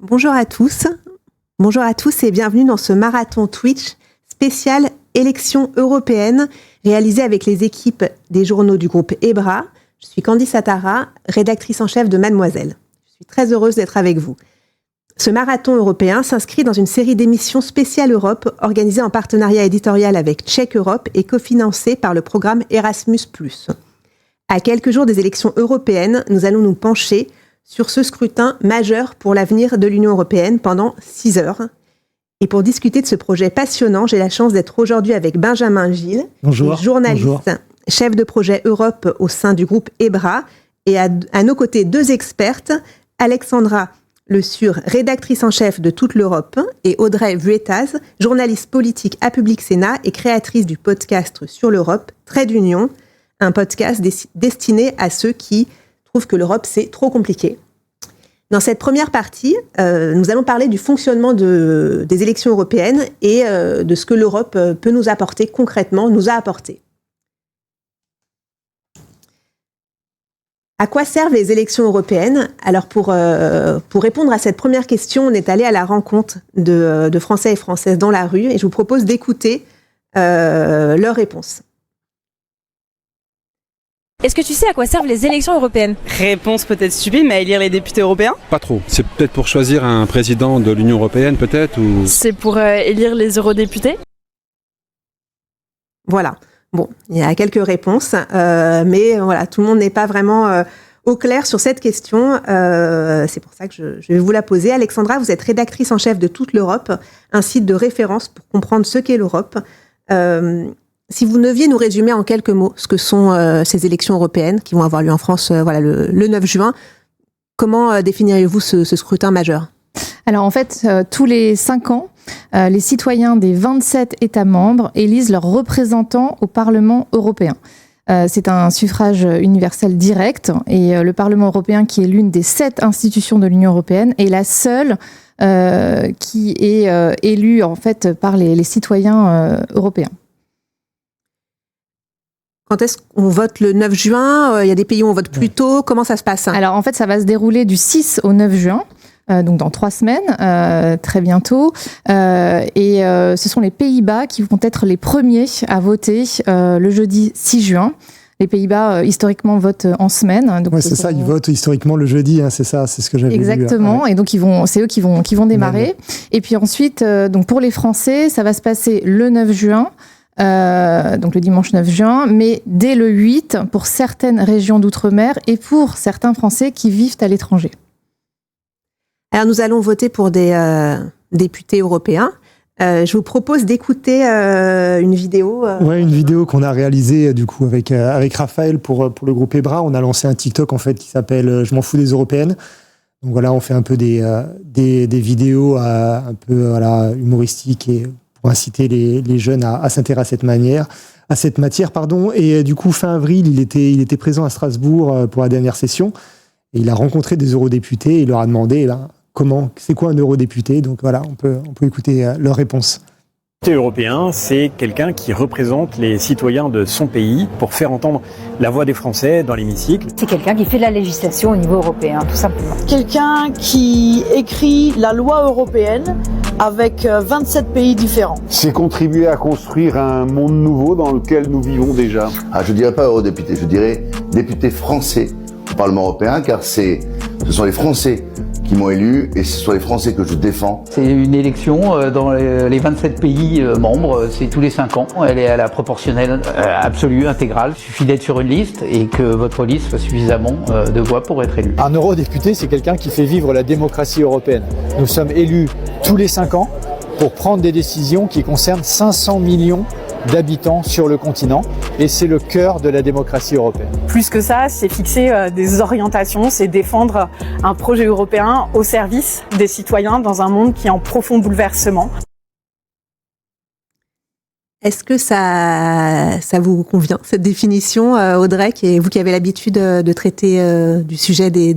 Bonjour à tous et bienvenue dans ce marathon Twitch spécial élections européennes réalisé avec les équipes des journaux du groupe EBRA. Je suis Candice Attara, rédactrice en chef de Mademoiselle. Je suis très heureuse d'être avec vous. Ce marathon européen s'inscrit dans une série d'émissions spéciales Europe organisée en partenariat éditorial avec Tchèque Europe et cofinancée par le programme Erasmus+. À quelques jours des élections européennes, nous allons nous pencher sur ce scrutin majeur pour l'avenir de l'Union européenne pendant 6 heures. Et pour discuter de ce projet passionnant, j'ai la chance d'être aujourd'hui avec Benjamin Gilles, journaliste, chef de projet Europe au sein du groupe EBRA, et à nos côtés 2 expertes, Alexandra Le Sur, rédactrice en chef de Toute l'Europe, et Audrey Vuettaz, journaliste politique à Public Sénat et créatrice du podcast sur l'Europe, Trait d'Union, un podcast destiné à ceux qui trouvent que l'Europe, c'est trop compliqué. Dans cette première partie, nous allons parler du fonctionnement des élections européennes et de ce que l'Europe peut nous apporter concrètement, nous a apporté. À quoi servent les élections européennes ? Alors pour répondre à cette première question, on est allé à la rencontre de Français et Françaises dans la rue et je vous propose d'écouter leurs réponses. Est-ce que tu sais à quoi servent les élections européennes ? Réponse peut-être stupide, mais à élire les députés européens ? Pas trop. C'est peut-être pour choisir un président de l'Union européenne, peut-être ou... C'est pour élire les eurodéputés ? Voilà. Bon, il y a quelques réponses, mais voilà, tout le monde n'est pas vraiment au clair sur cette question. C'est pour ça que je vais vous la poser. Alexandra, vous êtes rédactrice en chef de Toute l'Europe, un site de référence pour comprendre ce qu'est l'Europe. Si vous deviez nous résumer en quelques mots ce que sont ces élections européennes qui vont avoir lieu en France le 9 juin, comment définiriez-vous ce scrutin majeur ? Alors en fait, tous les 5 ans, les citoyens des 27 États membres élisent leurs représentants au Parlement européen. C'est un suffrage universel direct et le Parlement européen, qui est l'une des 7 institutions de l'Union européenne, est la seule qui est élue en fait par les citoyens européens. Quand est-ce qu'on vote le 9 juin ? Il y a des pays où on vote plus tôt. Comment ça se passe ? Alors en fait, ça va se dérouler du 6 au 9 juin. Donc dans 3 semaines, très bientôt. Et ce sont les Pays-Bas qui vont être les premiers à voter le jeudi 6 juin. Les Pays-Bas, historiquement, votent en semaine. Donc c'est ça, ils votent historiquement le jeudi, hein, c'est ça, c'est ce que j'avais Exactement, vu. Et donc c'est eux qui vont démarrer. Et puis ensuite, donc pour les Français, ça va se passer le 9 juin. Donc le dimanche 9 juin, mais dès le 8 pour certaines régions d'outre-mer et pour certains Français qui vivent à l'étranger. Alors nous allons voter pour des députés européens. Je vous propose d'écouter une vidéo. Une vidéo qu'on a réalisée du coup avec Raphaël pour le groupe EBRA. On a lancé un TikTok en fait qui s'appelle Je m'en fous des européennes. Donc voilà, on fait un peu des vidéos un peu humoristiques et pour inciter les jeunes à s'intéresser à cette matière. Et du coup, fin avril, il était présent à Strasbourg pour la dernière session. Et il a rencontré des eurodéputés et il leur a demandé c'est quoi un eurodéputé. Donc voilà, on peut écouter leur réponse. Le député européen, c'est quelqu'un qui représente les citoyens de son pays pour faire entendre la voix des Français dans l'hémicycle. C'est quelqu'un qui fait de la législation au niveau européen, tout simplement. Quelqu'un qui écrit la loi européenne avec 27 pays différents. C'est contribuer à construire un monde nouveau dans lequel nous vivons déjà. Je ne dirais pas eurodéputé, je dirais député français au Parlement européen, car ce sont les Français qui m'ont élu et ce sont les Français que je défends. C'est une élection dans les 27 pays membres, c'est tous les 5 ans. Elle est à la proportionnelle absolue, intégrale. Il suffit d'être sur une liste et que votre liste soit suffisamment de voix pour être élu. Un eurodéputé, c'est quelqu'un qui fait vivre la démocratie européenne. Nous sommes élus tous les 5 ans pour prendre des décisions qui concernent 500 millions d'habitants sur le continent et c'est le cœur de la démocratie européenne. Plus que ça, c'est fixer des orientations, c'est défendre un projet européen au service des citoyens dans un monde qui est en profond bouleversement. Est-ce que ça vous convient, cette définition, Audrey, vous qui avez l'habitude de traiter du sujet des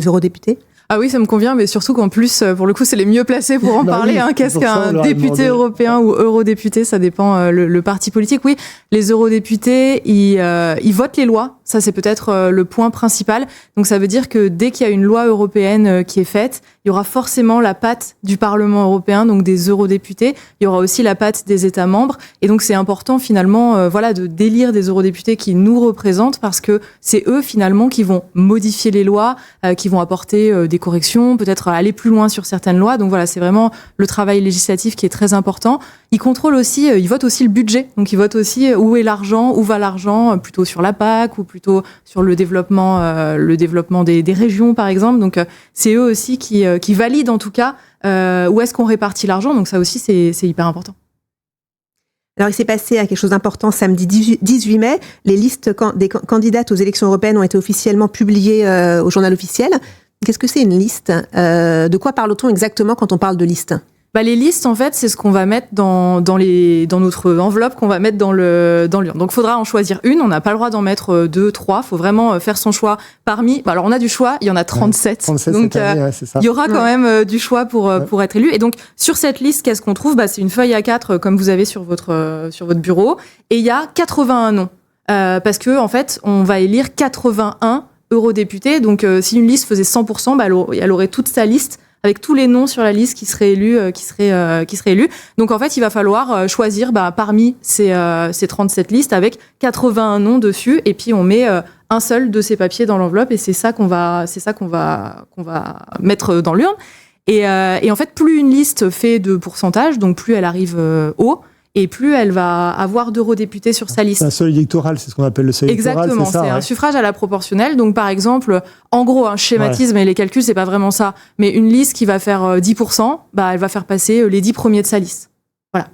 eurodéputés ? Ah oui, ça me convient, mais surtout qu'en plus, pour le coup, c'est les mieux placés pour en parler. Oui, Qu'est-ce qu'un député européen ou eurodéputé ? Ça dépend le parti politique. Oui, les eurodéputés, ils votent les lois. Ça, c'est peut-être le point principal. Donc, ça veut dire que dès qu'il y a une loi européenne qui est faite, il y aura forcément la patte du Parlement européen, donc des eurodéputés. Il y aura aussi la patte des États membres. Et donc, c'est important, finalement, de d'élire des eurodéputés qui nous représentent parce que c'est eux, finalement, qui vont modifier les lois, qui vont apporter des corrections, peut-être aller plus loin sur certaines lois. Donc, voilà, c'est vraiment le travail législatif qui est très important. Ils contrôlent aussi, ils votent aussi le budget. Donc, ils votent aussi où est l'argent, où va l'argent, plutôt sur la PAC ou plutôt sur le développement des régions, par exemple. Donc, c'est eux aussi qui valident, en tout cas, où est-ce qu'on répartit l'argent. Donc, ça aussi, c'est hyper important. Alors, il s'est passé quelque chose d'important samedi 18 mai. Les listes des candidates aux élections européennes ont été officiellement publiées au journal officiel. Qu'est-ce que c'est une liste ? De quoi parle-t-on exactement quand on parle de liste ? Les listes, en fait, c'est ce qu'on va mettre dans notre enveloppe qu'on va mettre dans l'urne. Donc, il faudra en choisir une. On n'a pas le droit d'en mettre 2, 3. Il faut vraiment faire son choix parmi... alors, on a du choix. Il y en a 37. 37 donc, c'est ça. il y aura quand même du choix pour être élu. Et donc, sur cette liste, qu'est-ce qu'on trouve ? C'est une feuille A4 comme vous avez sur votre bureau. Et il y a 81 noms. Parce que, en fait, on va élire 81 eurodéputés. Donc, si une liste faisait 100%, elle aurait toute sa liste avec tous les noms sur la liste qui seraient élus. Donc, en fait, il va falloir choisir parmi ces 37 listes avec 81 noms dessus. Et puis, on met un seul de ces papiers dans l'enveloppe. Et c'est ça qu'on va mettre dans l'urne. Et en fait, plus une liste fait de pourcentage, donc plus elle arrive haut, et plus elle va avoir d'eurodéputés sur sa liste. C'est un seuil électoral, c'est ce qu'on appelle le seuil électoral. Exactement, c'est un suffrage à la proportionnelle. Donc, par exemple, en gros, un schématisme, et les calculs, c'est pas vraiment ça, mais une liste qui va faire 10%, elle va faire passer les 10 premiers de sa liste. Voilà.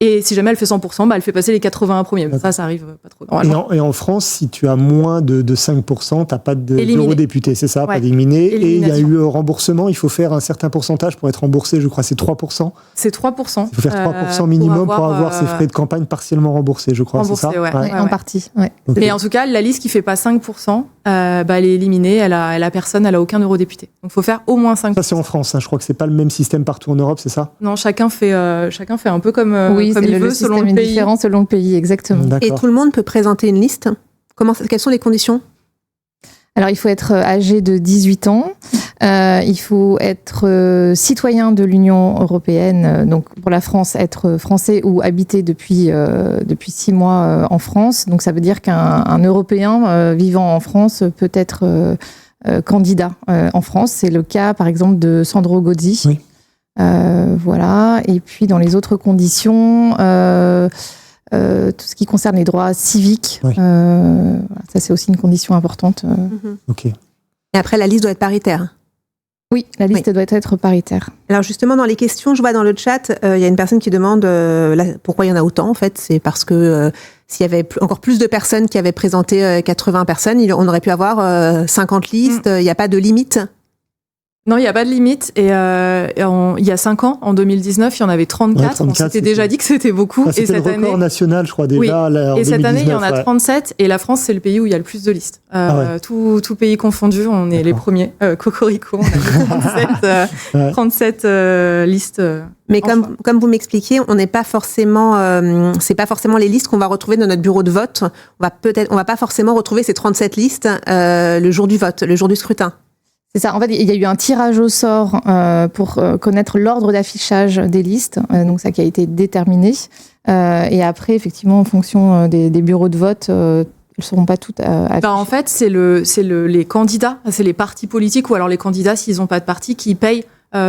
Et si jamais elle fait 100%, elle fait passer les 81 premiers. Ça arrive pas trop normalement. Et en France, si tu as moins de 5%, tu n'as pas d'eurodéputé, c'est ça, pas d'éliminé. Et il y a eu remboursement, il faut faire un certain pourcentage pour être remboursé, je crois, c'est 3%. C'est 3%. Il faut faire 3% minimum pour avoir ses frais de campagne partiellement remboursés, je crois, c'est ça ? En partie, ouais. Okay. Mais en tout cas, la liste qui ne fait pas 5%, elle est éliminée, elle a personne, elle n'a aucun eurodéputé. Donc il faut faire au moins 5%. Ça, c'est en France, je crois que ce n'est pas le même système partout en Europe, c'est ça ? Non, chacun fait un peu comme comme il veut, selon le pays. Différent selon le pays, exactement. Et tout le monde peut présenter une liste ? Quelles sont les conditions ? Alors, il faut être âgé de 18 ans. Il faut être citoyen de l'Union européenne. Donc, pour la France, être français ou habiter depuis 6 mois en France. Donc, ça veut dire qu'un Européen vivant en France peut être candidat en France. C'est le cas, par exemple, de Sandro Gozzi. Oui. Voilà. Et puis, dans les autres conditions, tout ce qui concerne les droits civiques, ça, c'est aussi une condition importante. Ok. Et après, la liste doit être paritaire. Oui, la liste doit être paritaire. Alors justement, dans les questions, je vois dans le chat, il y a une personne qui demande pourquoi il y en a autant. En fait, c'est parce que s'il y avait encore plus de personnes qui avaient présenté 80 personnes, on aurait pu avoir 50 listes. Il n'y a pas de limite. Non, il n'y a pas de limite. Et il y a 5 ans, en 2019, il y en avait 34. Ouais, 34 on s'était déjà dit que c'était beaucoup. C'était et cette le record année, national, je crois, déjà. Oui. Et cette année, il y en a 37. Et la France, c'est le pays où il y a le plus de listes. Tout pays confondu, on est les premiers. Cocorico, on a 37 listes. Mais comme vous m'expliquiez, on n'est pas forcément, c'est pas forcément les listes qu'on va retrouver dans notre bureau de vote. On va pas forcément retrouver ces 37 listes le jour du vote, le jour du scrutin. C'est ça. En fait, il y a eu un tirage au sort pour connaître l'ordre d'affichage des listes, donc ça qui a été déterminé. Et après, effectivement, en fonction des bureaux de vote, elles ne seront pas toutes affichées. En fait, c'est les candidats, c'est les partis politiques ou alors les candidats, s'ils n'ont pas de parti, qui payent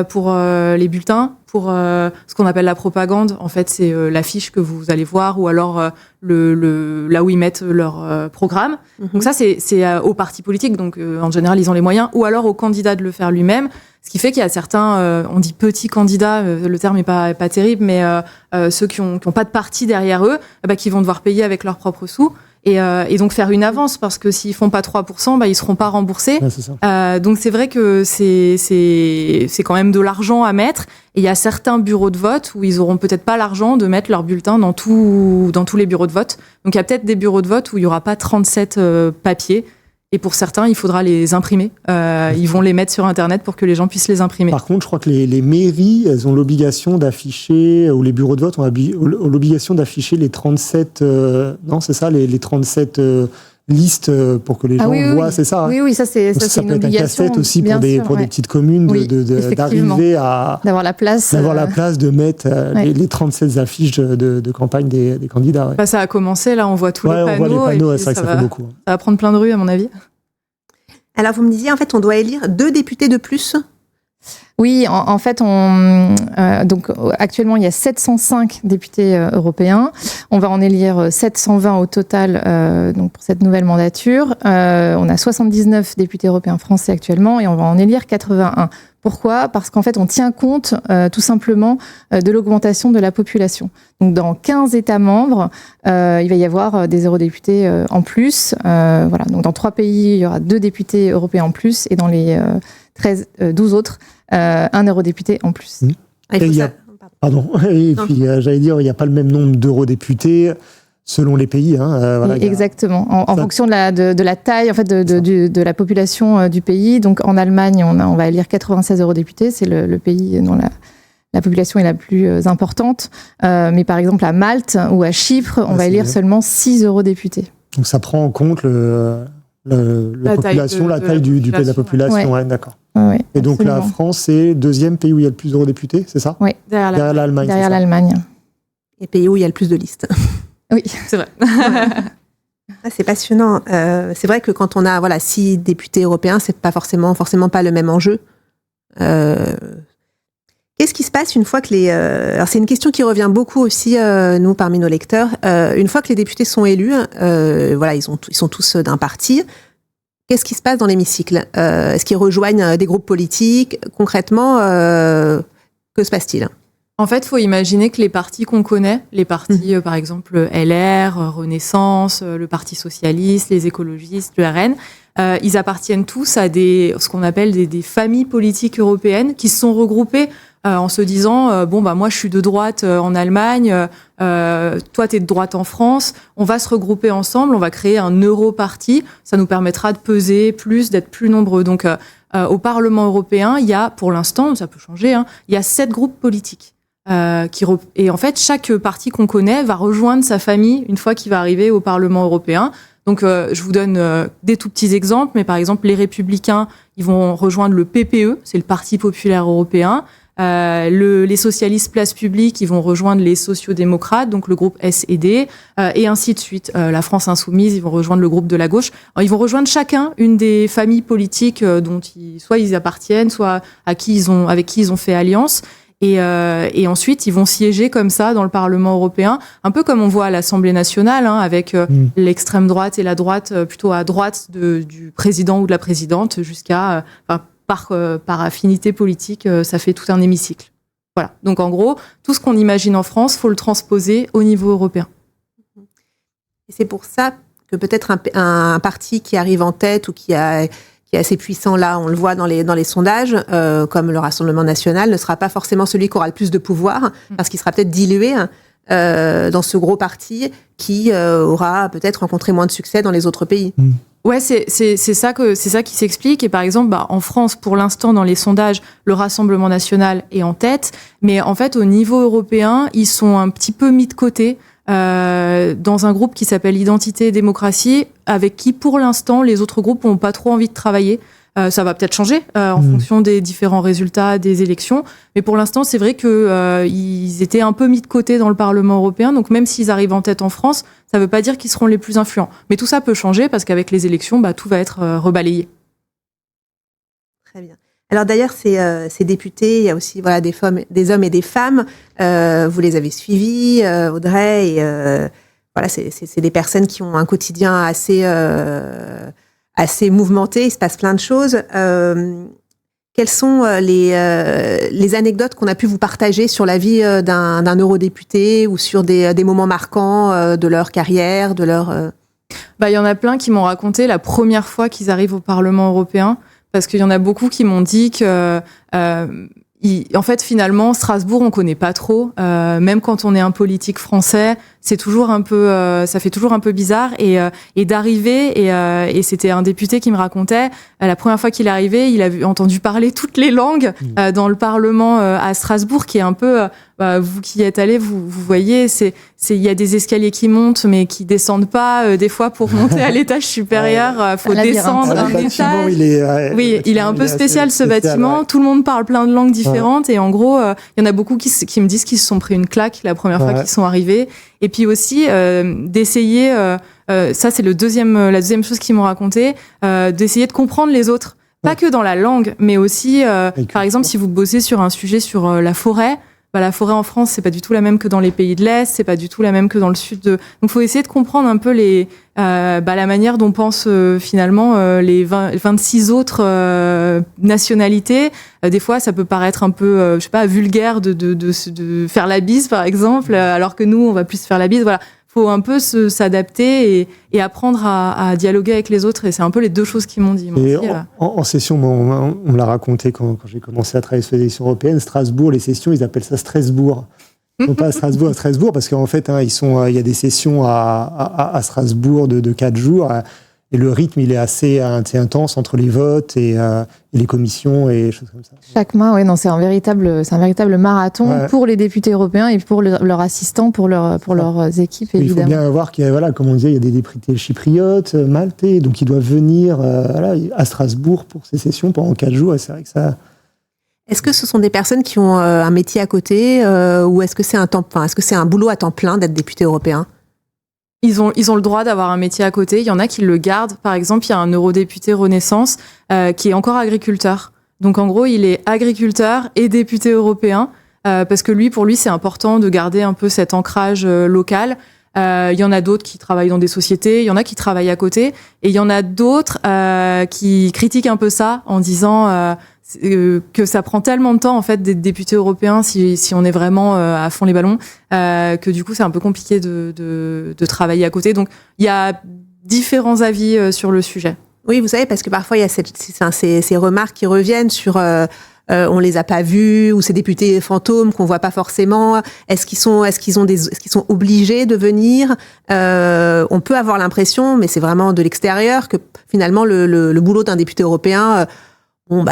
pour les bulletins, pour ce qu'on appelle la propagande. En fait, c'est l'affiche que vous allez voir ou alors là où ils mettent leur programme. Donc ça, c'est aux partis politiques. Donc en général, ils ont les moyens. Ou alors au candidat de le faire lui-même. Ce qui fait qu'il y a certains, on dit petits candidats, le terme est pas terrible, mais ceux qui ont pas de parti derrière eux, qui vont devoir payer avec leurs propres sous. Et donc faire une avance, parce que s'ils font pas 3%, ils seront pas remboursés. Ouais, c'est ça. Donc c'est vrai que c'est quand même de l'argent à mettre. Et il y a certains bureaux de vote où ils auront peut-être pas l'argent de mettre leurs bulletins dans tous les bureaux de vote. Donc il y a peut-être des bureaux de vote où il y aura pas 37 papiers. Et pour certains, il faudra les imprimer. Ils vont les mettre sur Internet pour que les gens puissent les imprimer. Par contre, je crois que les mairies, elles ont l'obligation d'afficher, ou les bureaux de vote ont l'obligation d'afficher les 37... non, c'est ça, les 37 liste pour que les gens voient, c'est ça. Oui, ça c'est ça une peut être un obligation. casse-tête aussi pour des petites communes d'arriver à d'avoir la place, de mettre les 37 affiches de campagne des candidats. Ouais. Bah, ça a commencé, là on voit tous les panneaux. On voit les panneaux, c'est vrai que ça fait beaucoup. Ça va prendre plein de rues à mon avis. Alors vous me disiez en fait on doit élire 2 députés de plus. Oui, en fait, donc actuellement il y a 705 députés européens. On va en élire 720 au total donc pour cette nouvelle mandature. On a 79 députés européens français actuellement et on va en élire 81. Pourquoi ? Parce qu'en fait, on tient compte tout simplement de l'augmentation de la population. Donc, dans 15 États membres, il va y avoir des eurodéputés en plus. Voilà. Donc, dans 3 pays, il y aura 2 députés européens en plus, et dans les 12 autres, un eurodéputé en plus. Et puis, j'allais dire, il n'y a pas le même nombre d'eurodéputés selon les pays. Voilà, exactement, en fonction de la taille en fait, de la population du pays. Donc en Allemagne, on va élire 96 eurodéputés, c'est le pays dont la population est la plus importante. Mais par exemple à Malte ou à Chypre, on va élire seulement 6 eurodéputés. Donc ça prend en compte la population, la taille du pays de la population. Ouais, d'accord. Ouais, et donc absolument. La France, c'est le 2e pays où il y a le plus d'eurodéputés, c'est ça ? Oui, derrière l'Allemagne. Derrière l'Allemagne. Et pays où il y a le plus de listes. Oui, c'est vrai. C'est passionnant. C'est vrai que quand on a 6 députés européens, c'est pas forcément pas le même enjeu. Qu'est-ce qui se passe une fois que alors c'est une question qui revient beaucoup aussi nous parmi nos lecteurs. Une fois que les députés sont élus, ils sont tous d'un parti. Qu'est-ce qui se passe dans l'hémicycle ? Est-ce qu'ils rejoignent des groupes politiques ? Concrètement, que se passe-t-il ? En fait, il faut imaginer que les partis qu'on connaît, les partis par exemple LR, Renaissance, le Parti Socialiste, les écologistes, le RN, ils appartiennent tous à ce qu'on appelle des familles politiques européennes qui se sont regroupées en se disant moi je suis de droite en Allemagne, toi t'es de droite en France, on va se regrouper ensemble, on va créer un Europarti, ça nous permettra de peser plus, d'être plus nombreux. Donc au Parlement européen, il y a pour l'instant, ça peut changer, il y a 7 groupes politiques. Et en fait, chaque parti qu'on connaît va rejoindre sa famille une fois qu'il va arriver au Parlement européen. Donc, je vous donne des tout petits exemples, mais par exemple, les Républicains, ils vont rejoindre le PPE, c'est le Parti populaire européen. Les socialistes Place Publique, ils vont rejoindre les sociodémocrates, donc le groupe SED, et ainsi de suite. La France Insoumise, ils vont rejoindre le groupe de la gauche. Alors, ils vont rejoindre chacun une des familles politiques dont soit ils appartiennent, soit avec qui ils ont fait alliance. Et ensuite, ils vont siéger comme ça dans le Parlement européen, un peu comme on voit à l'Assemblée nationale, avec l'extrême droite et la droite plutôt à droite du président ou de la présidente, jusqu'à par affinité politique, ça fait tout un hémicycle. Voilà. Donc en gros, tout ce qu'on imagine en France, faut le transposer au niveau européen. Et c'est pour ça que peut-être un parti qui arrive en tête ou qui est assez puissant là, on le voit dans les sondages, comme le Rassemblement national, ne sera pas forcément celui qui aura le plus de pouvoir, parce qu'il sera peut-être dilué dans ce gros parti qui aura peut-être rencontré moins de succès dans les autres pays. Ouais, c'est ça qui s'explique. Et par exemple, en France, pour l'instant, dans les sondages, le Rassemblement national est en tête, mais en fait, au niveau européen, ils sont un petit peu mis de côté. Dans un groupe qui s'appelle Identité et Démocratie, avec qui, pour l'instant, les autres groupes n'ont pas trop envie de travailler. Ça va peut-être changer en fonction des différents résultats des élections. Mais pour l'instant, c'est vrai qu'ils étaient un peu mis de côté dans le Parlement européen. Donc même s'ils arrivent en tête en France, ça ne veut pas dire qu'ils seront les plus influents. Mais tout ça peut changer parce qu'avec les élections, tout va être rebalayé. Très bien. Alors d'ailleurs, ces députés, il y a aussi des hommes et des femmes. Vous les avez suivis, Audrey. Et, c'est des personnes qui ont un quotidien assez mouvementé. Il se passe plein de choses. Quelles sont les anecdotes qu'on a pu vous partager sur la vie d'un eurodéputé ou sur des moments marquants de leur carrière, de leur... Il y en a plein qui m'ont raconté la première fois qu'ils arrivent au Parlement européen. Parce qu'il y en a beaucoup qui m'ont dit que, en fait, finalement, Strasbourg, on connaît pas trop. Même quand on est un politique français, c'est toujours un peu, ça fait toujours un peu bizarre. Et d'arriver, et c'était un député qui me racontait, la première fois qu'il est arrivé, il a entendu parler toutes les langues dans le Parlement à Strasbourg, qui est un peu, vous qui y êtes allés, vous voyez, il y a des escaliers qui montent mais qui descendent pas. Des fois, pour monter à l'étage supérieur, faut descendre un étage. Il est un peu spécial ce bâtiment. Ouais. Tout le monde parle plein de langues différentes et en gros, il y en a beaucoup qui me disent qu'ils se sont pris une claque la première fois qu'ils sont arrivés. Et puis aussi d'essayer, ça c'est la deuxième chose qu'ils m'ont raconté, d'essayer de comprendre les autres. Pas que dans la langue, mais aussi, par exemple, si vous bossez sur un sujet sur la forêt. La forêt en France, c'est pas du tout la même que dans les pays de l'Est, c'est pas du tout la même que dans le sud. Donc, faut essayer de comprendre un peu la manière dont pensent finalement les 26 autres nationalités. Des fois, ça peut paraître un peu, vulgaire de faire la bise, par exemple, alors que nous, on va plus faire la bise. Voilà. Faut un peu s'adapter et apprendre à dialoguer avec les autres. Et c'est un peu les deux choses qu'ils m'ont dit. En session, on me l'a raconté quand j'ai commencé à travailler sur les élections européennes, Strasbourg, les sessions, ils appellent ça Strasbourg. Non pas à Strasbourg, parce qu'en fait, il y a des sessions à Strasbourg de 4 jours. Et le rythme, il est assez intense entre les votes et les commissions et choses comme ça. Chaque mois, c'est un véritable marathon pour les députés européens et pour leurs assistants, pour leurs équipes, évidemment. Il faut bien voir qu'il y a, comme on disait, il y a des députés chypriotes, maltais, donc ils doivent venir à Strasbourg pour ces sessions pendant 4 jours. Et c'est vrai que ça... Est-ce que ce sont des personnes qui ont un métier à côté ou est-ce que c'est un boulot à temps plein d'être député européen ? Ils ont le droit d'avoir un métier à côté. Il y en a qui le gardent. Par exemple, il y a un eurodéputé Renaissance qui est encore agriculteur. Donc, en gros, il est agriculteur et député européen parce que pour lui, c'est important de garder un peu cet ancrage local. Il y en a d'autres qui travaillent dans des sociétés. Il y en a qui travaillent à côté. Et il y en a d'autres qui critiquent un peu ça en disant que ça prend tellement de temps en fait d'être député européen si on est vraiment à fond les ballons que du coup c'est un peu compliqué de travailler à côté. Donc il y a différents avis sur le sujet. Oui, vous savez, parce que parfois il y a ces remarques qui reviennent sur on les a pas vus ou ces députés fantômes qu'on voit pas forcément. Est-ce qu'ils sont obligés de venir? On peut avoir l'impression, mais c'est vraiment de l'extérieur, que finalement le boulot d'un député européen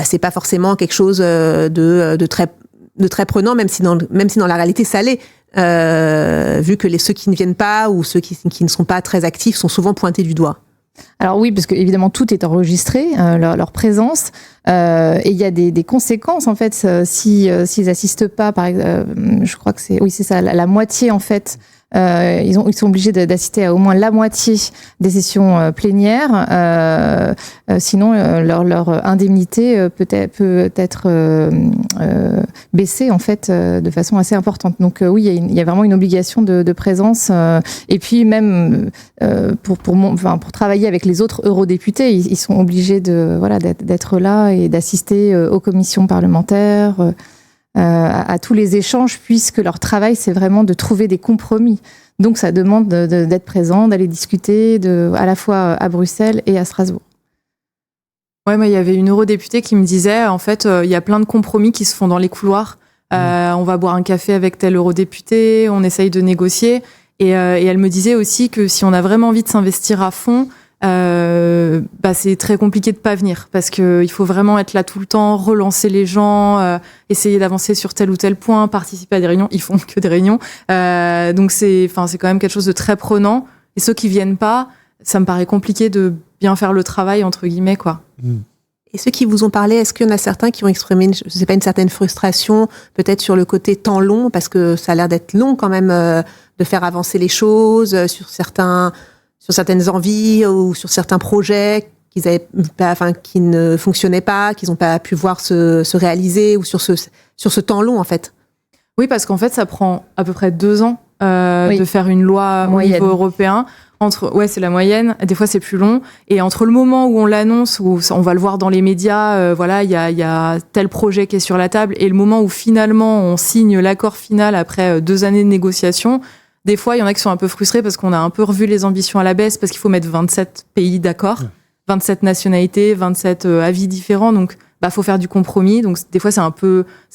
c'est pas forcément quelque chose de très prenant, même si dans la réalité ça l'est, vu que ceux qui ne viennent pas ou ceux qui ne sont pas très actifs sont souvent pointés du doigt. Alors oui, parce que évidemment tout est enregistré, leur présence, et il y a des conséquences en fait s'ils assistent pas. Par exemple, je crois que c'est ça, la moitié en fait. Ils sont obligés d'assister à au moins la moitié des sessions plénières. Sinon, leur indemnité peut être baissée en fait de façon assez importante. Donc oui, il y a vraiment une obligation de présence. Et puis même pour travailler avec les autres eurodéputés, ils sont obligés d'être là et d'assister aux commissions parlementaires. À tous les échanges, puisque leur travail, c'est vraiment de trouver des compromis. Donc, ça demande d'être présent, d'aller discuter à la fois à Bruxelles et à Strasbourg. Ouais, il y avait une eurodéputée qui me disait, en fait, il y a plein de compromis qui se font dans les couloirs. On va boire un café avec tel eurodéputé, on essaye de négocier. Et elle me disait aussi que si on a vraiment envie de s'investir à fond, c'est très compliqué de pas venir parce que il faut vraiment être là tout le temps, relancer les gens, essayer d'avancer sur tel ou tel point, participer à des réunions. Ils font que des réunions, donc c'est quand même quelque chose de très prenant. Et ceux qui viennent pas, ça me paraît compliqué de bien faire le travail entre guillemets quoi. Et ceux qui vous ont parlé, est-ce qu'il y en a certains qui ont exprimé, une certaine frustration, peut-être sur le côté temps long, parce que ça a l'air d'être long quand même de faire avancer les choses sur certaines envies ou sur certains projets qui ne fonctionnaient pas, qu'ils n'ont pas pu voir se réaliser, ou sur ce temps long en fait. Oui, parce qu'en fait, ça prend à peu près 2 ans de faire une loi au niveau européen. C'est la moyenne. Des fois, c'est plus long. Et entre le moment où on l'annonce, où on va le voir dans les médias, il y a tel projet qui est sur la table, et le moment où finalement on signe l'accord final après 2 années de négociation. Des fois, il y en a qui sont un peu frustrés parce qu'on a un peu revu les ambitions à la baisse parce qu'il faut mettre 27 pays d'accord, 27 nationalités, 27 avis différents. Donc, faut faire du compromis. Donc, des fois, ça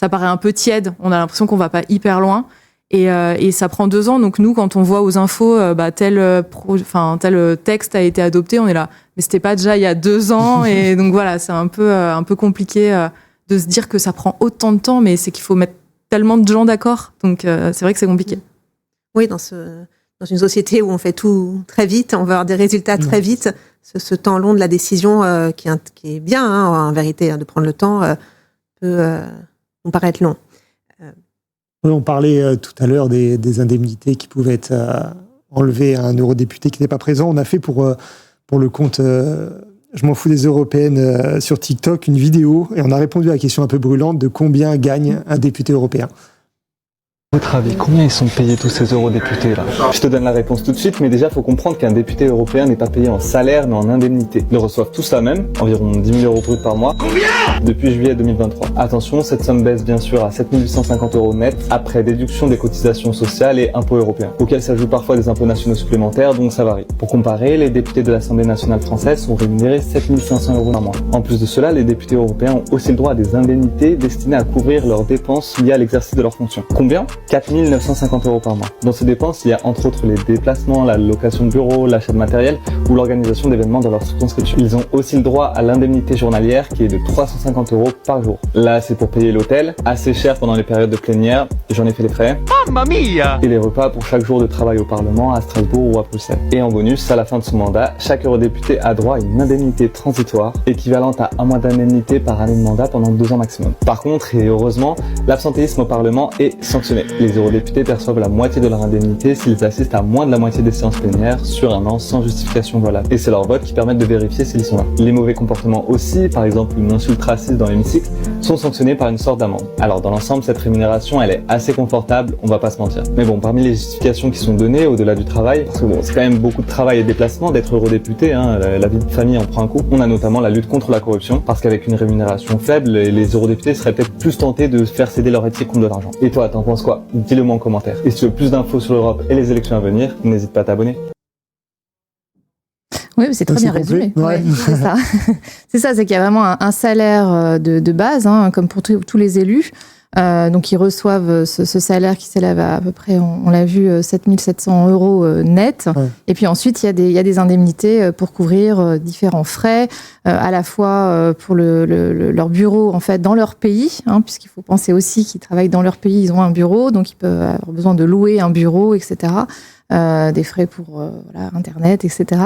paraît un peu tiède. On a l'impression qu'on va pas hyper loin. Et ça prend 2 ans. Donc nous, quand on voit aux infos, tel texte a été adopté, on est là. Mais c'était pas déjà il y a 2 ans. Et donc voilà, c'est un peu compliqué de se dire que ça prend autant de temps, mais c'est qu'il faut mettre tellement de gens d'accord. Donc c'est vrai que c'est compliqué. Oui, dans une société où on fait tout très vite, on va avoir des résultats très vite. Ce temps long de la décision qui est bien, en vérité, de prendre le temps, peut nous paraître long. Oui, on parlait tout à l'heure des indemnités qui pouvaient être enlevées à un eurodéputé qui n'était pas présent. On a fait pour le compte Je m'en fous des européennes sur TikTok une vidéo et on a répondu à la question un peu brûlante de combien gagne un député européen. À votre avis, combien ils sont payés tous ces eurodéputés là? Je te donne la réponse tout de suite, mais déjà il faut comprendre qu'un député européen n'est pas payé en salaire mais en indemnité. Ils reçoivent tous la même, environ 10 000 euros brut par mois. Combien? Depuis juillet 2023. Attention, cette somme baisse bien sûr à 7 850 euros net après déduction des cotisations sociales et impôts européens, auxquels s'ajoutent parfois des impôts nationaux supplémentaires, donc ça varie. Pour comparer, les députés de l'Assemblée nationale française sont rémunérés 7 500 euros par mois. En plus de cela, les députés européens ont aussi le droit à des indemnités destinées à couvrir leurs dépenses liées à l'exercice de leurs fonctions. Combien? 4 950 euros par mois. Dans ces dépenses, il y a entre autres les déplacements, la location de bureau, l'achat de matériel ou l'organisation d'événements dans leur circonscription. Ils ont aussi le droit à l'indemnité journalière qui est de 350 euros par jour. Là, c'est pour payer l'hôtel, assez cher pendant les périodes de plénière, j'en ai fait les frais. Mamma mia! Et les repas pour chaque jour de travail au Parlement, à Strasbourg ou à Bruxelles. Et en bonus, à la fin de son mandat, chaque eurodéputé a droit à une indemnité transitoire équivalente à 1 mois d'indemnité par année de mandat pendant 2 ans maximum. Par contre, et heureusement, l'absentéisme au Parlement est sanctionné. Les députés perçoivent la moitié de leur indemnité s'ils assistent à moins de la moitié des séances plénières sur un an sans justification valable. Et c'est leur vote qui permettent de vérifier s'ils sont là. Les mauvais comportements aussi, par exemple une insulte raciste dans l'hémicycle, sont sanctionnés par une sorte d'amende. Alors dans l'ensemble, cette rémunération, elle est assez confortable, on va pas se mentir. Mais bon, parmi les justifications qui sont données au-delà du travail, parce que bon, c'est quand même beaucoup de travail et de déplacement d'être eurodéputé, la vie de famille en prend un coup. On a notamment la lutte contre la corruption, parce qu'avec une rémunération faible, les eurodéputés seraient peut-être plus tentés de faire céder leur éthique contre de l'argent. Et toi, t'en penses quoi? Dis-le moi en commentaire. Et si tu veux plus d'infos sur l'Europe et les élections à venir, n'hésite pas à t'abonner. Oui, c'est très bien résumé. Ouais. C'est ça. C'est qu'il y a vraiment un salaire de base, comme pour tous les élus. Donc ils reçoivent ce salaire qui s'élève à peu près, on l'a vu, 7 700 euros net. Ouais. Et puis ensuite, il y a des indemnités pour couvrir différents frais, à la fois pour leur bureau en fait dans leur pays, puisqu'il faut penser aussi qu'ils travaillent dans leur pays, ils ont un bureau, donc ils peuvent avoir besoin de louer un bureau, etc. Des frais pour Internet, etc.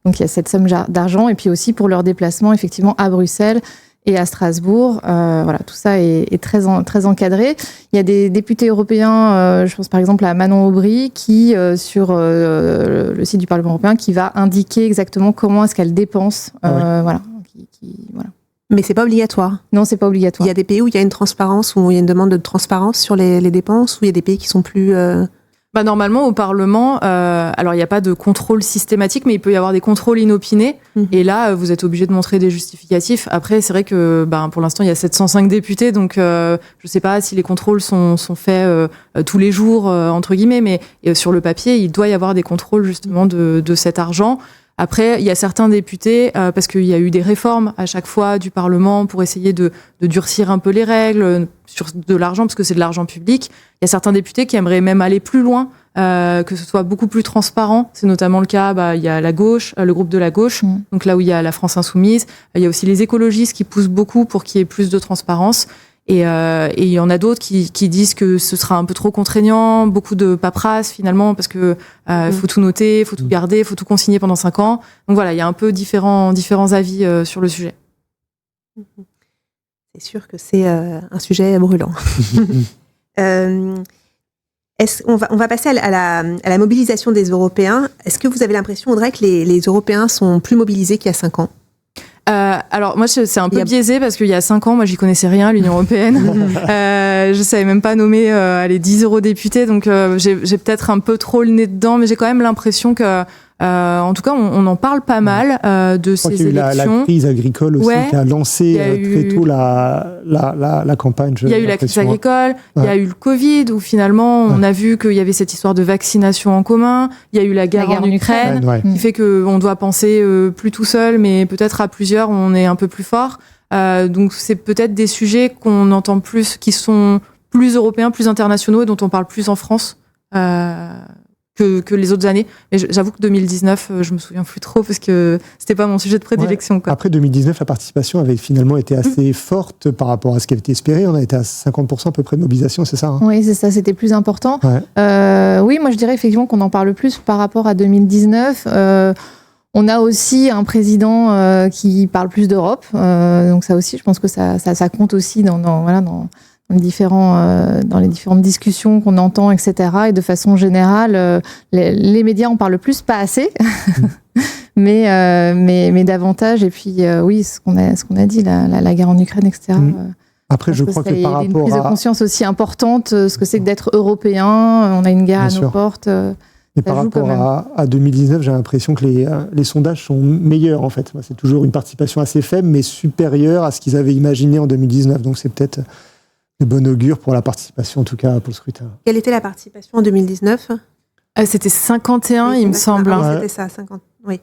Donc il y a cette somme d'argent, et puis aussi pour leur déplacement effectivement à Bruxelles et à Strasbourg. Tout ça est très encadré. Il y a des députés européens, je pense par exemple à Manon Aubry, qui, sur le site du Parlement européen, qui va indiquer exactement comment est-ce qu'elle dépense. Voilà. Mais c'est pas obligatoire. Non, c'est pas obligatoire. Il y a des pays où il y a une transparence, où il y a une demande de transparence sur les dépenses, où il y a des pays qui sont plus... Normalement, au Parlement, alors il n'y a pas de contrôle systématique, mais il peut y avoir des contrôles inopinés. Et là, vous êtes obligé de montrer des justificatifs. Après, c'est vrai que pour l'instant, il y a 705 députés, donc je ne sais pas si les contrôles sont faits tous les jours, entre guillemets, mais sur le papier, il doit y avoir des contrôles justement de cet argent. Après, il y a certains députés, parce qu'il y a eu des réformes à chaque fois du Parlement pour essayer de durcir un peu les règles sur de l'argent, parce que c'est de l'argent public. Il y a certains députés qui aimeraient même aller plus loin, que ce soit beaucoup plus transparent. C'est notamment le cas, il y a la gauche, le groupe de la gauche, donc là où il y a la France Insoumise. Il y a aussi les écologistes qui poussent beaucoup pour qu'il y ait plus de transparence. Et il y en a d'autres qui disent que ce sera un peu trop contraignant, beaucoup de paperasse finalement, parce que faut tout noter, faut tout garder, faut tout consigner pendant 5 ans. Donc voilà, il y a un peu différents avis sur le sujet. C'est sûr que c'est un sujet brûlant. On va passer à la mobilisation des Européens. Est-ce que vous avez l'impression, Audrey, que les Européens sont plus mobilisés qu'il y a 5 ans? Alors moi c'est un peu biaisé parce qu'il y a 5 ans moi j'y connaissais rien à l'Union européenne. Je savais même pas nommer les 10 eurodéputés, donc j'ai peut-être un peu trop le nez dedans, mais j'ai quand même l'impression que en tout cas on en parle pas mal de ces élections. Il y a eu la crise agricole aussi qui a lancé très tôt la campagne. Il y a eu la crise agricole, il y a eu le Covid où finalement on a vu qu'il y avait cette histoire de vaccination en commun, il y a eu la guerre en Ukraine qui fait qu'on doit penser plus tout seul mais peut-être à plusieurs on est un peu plus fort. Donc c'est peut-être des sujets qu'on entend plus, qui sont plus européens, plus internationaux et dont on parle plus en France que les autres années. Mais j'avoue que 2019, je me souviens plus trop parce que c'était pas mon sujet de prédilection. Quoi. Après 2019, la participation avait finalement été assez forte par rapport à ce qui avait été espéré. On a été à 50% à peu près de mobilisation, c'est ça, hein? Oui, c'est ça, c'était plus important. Ouais. Oui, moi je dirais effectivement qu'on en parle plus par rapport à 2019. On a aussi un président qui parle plus d'Europe. Donc ça aussi, je pense que ça compte aussi dans les différentes discussions qu'on entend, etc. Et de façon générale, les médias en parlent plus, pas assez, mais davantage. Et puis oui, ce qu'on a dit, la guerre en Ukraine, etc. Après, je crois que par rapport à... Il y a une prise de conscience aussi importante, ce que c'est que d'être européen. On a une guerre à nos portes. Mais par rapport à 2019, j'ai l'impression que les sondages sont meilleurs, en fait. C'est toujours une participation assez faible, mais supérieure à ce qu'ils avaient imaginé en 2019. Donc c'est peut-être de bon augure pour la participation, en tout cas, pour le scrutin. Quelle était la participation en 2019 ? C'était 51, il me semble. C'était ça, 50. Oui.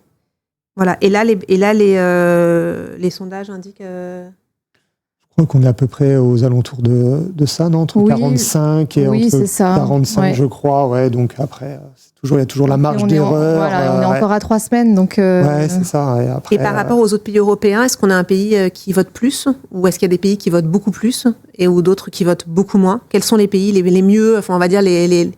Voilà. Et là, les sondages indiquent... Je crois qu'on est à peu près aux alentours de ça, non ? Entre 45 et entre 45, je crois. Ouais, donc après, il y a toujours la marge d'erreur. On est encore à 3 semaines. Donc ouais, c'est ça. Et par rapport aux autres pays européens, est-ce qu'on a un pays qui vote plus ? Ou est-ce qu'il y a des pays qui votent beaucoup plus ou d'autres qui votent beaucoup moins ? Quels sont les pays les mieux, enfin, on va dire les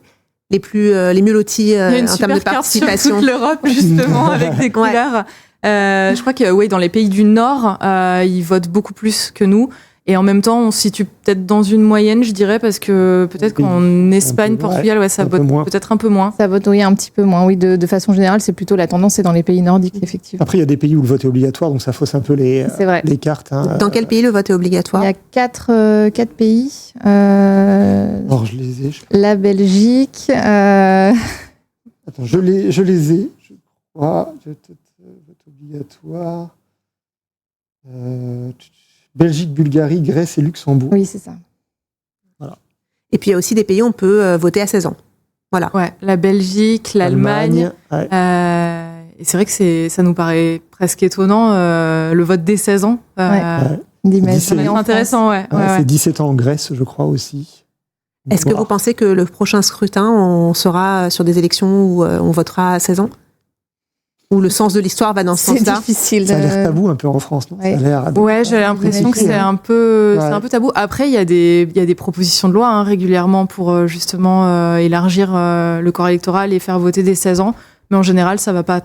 mieux lotis en termes de participation ? Sur toute l'Europe, justement, avec des couleurs. Je crois que dans les pays du Nord, ils votent beaucoup plus que nous. Et en même temps, on se situe peut-être dans une moyenne, je dirais, parce que peut-être qu'en Espagne, Portugal, ça vote peut-être un peu moins. Ça vote, oui, un petit peu moins. Oui, de façon générale, c'est plutôt la tendance, c'est dans les pays nordiques, effectivement. Après, il y a des pays où le vote est obligatoire, donc ça fausse un peu les cartes. Hein. Dans quel pays le vote est obligatoire ? Il y a 4 pays. Alors, je les ai. La Belgique. Attends, je les ai. Je crois. Vote obligatoire. Belgique, Bulgarie, Grèce et Luxembourg. Oui, c'est ça. Voilà. Et puis il y a aussi des pays où on peut voter à 16 ans. Voilà. Ouais, la Belgique, l'Allemagne. Et c'est vrai que ça nous paraît presque étonnant, le vote dès 16 ans. C'est intéressant, c'est 17 ans en Grèce, je crois aussi. Est-ce que vous pensez que le prochain scrutin, on sera sur des élections où on votera à 16 ans ? Où le sens de l'histoire va dans ce sens-là. C'est difficile. Ça a l'air tabou un peu en France, non ? Ouais, j'ai l'impression que c'est un peu tabou. Après, il y a des propositions de loi régulièrement pour justement élargir le corps électoral et faire voter dès 16 ans. Mais en général, ça va pas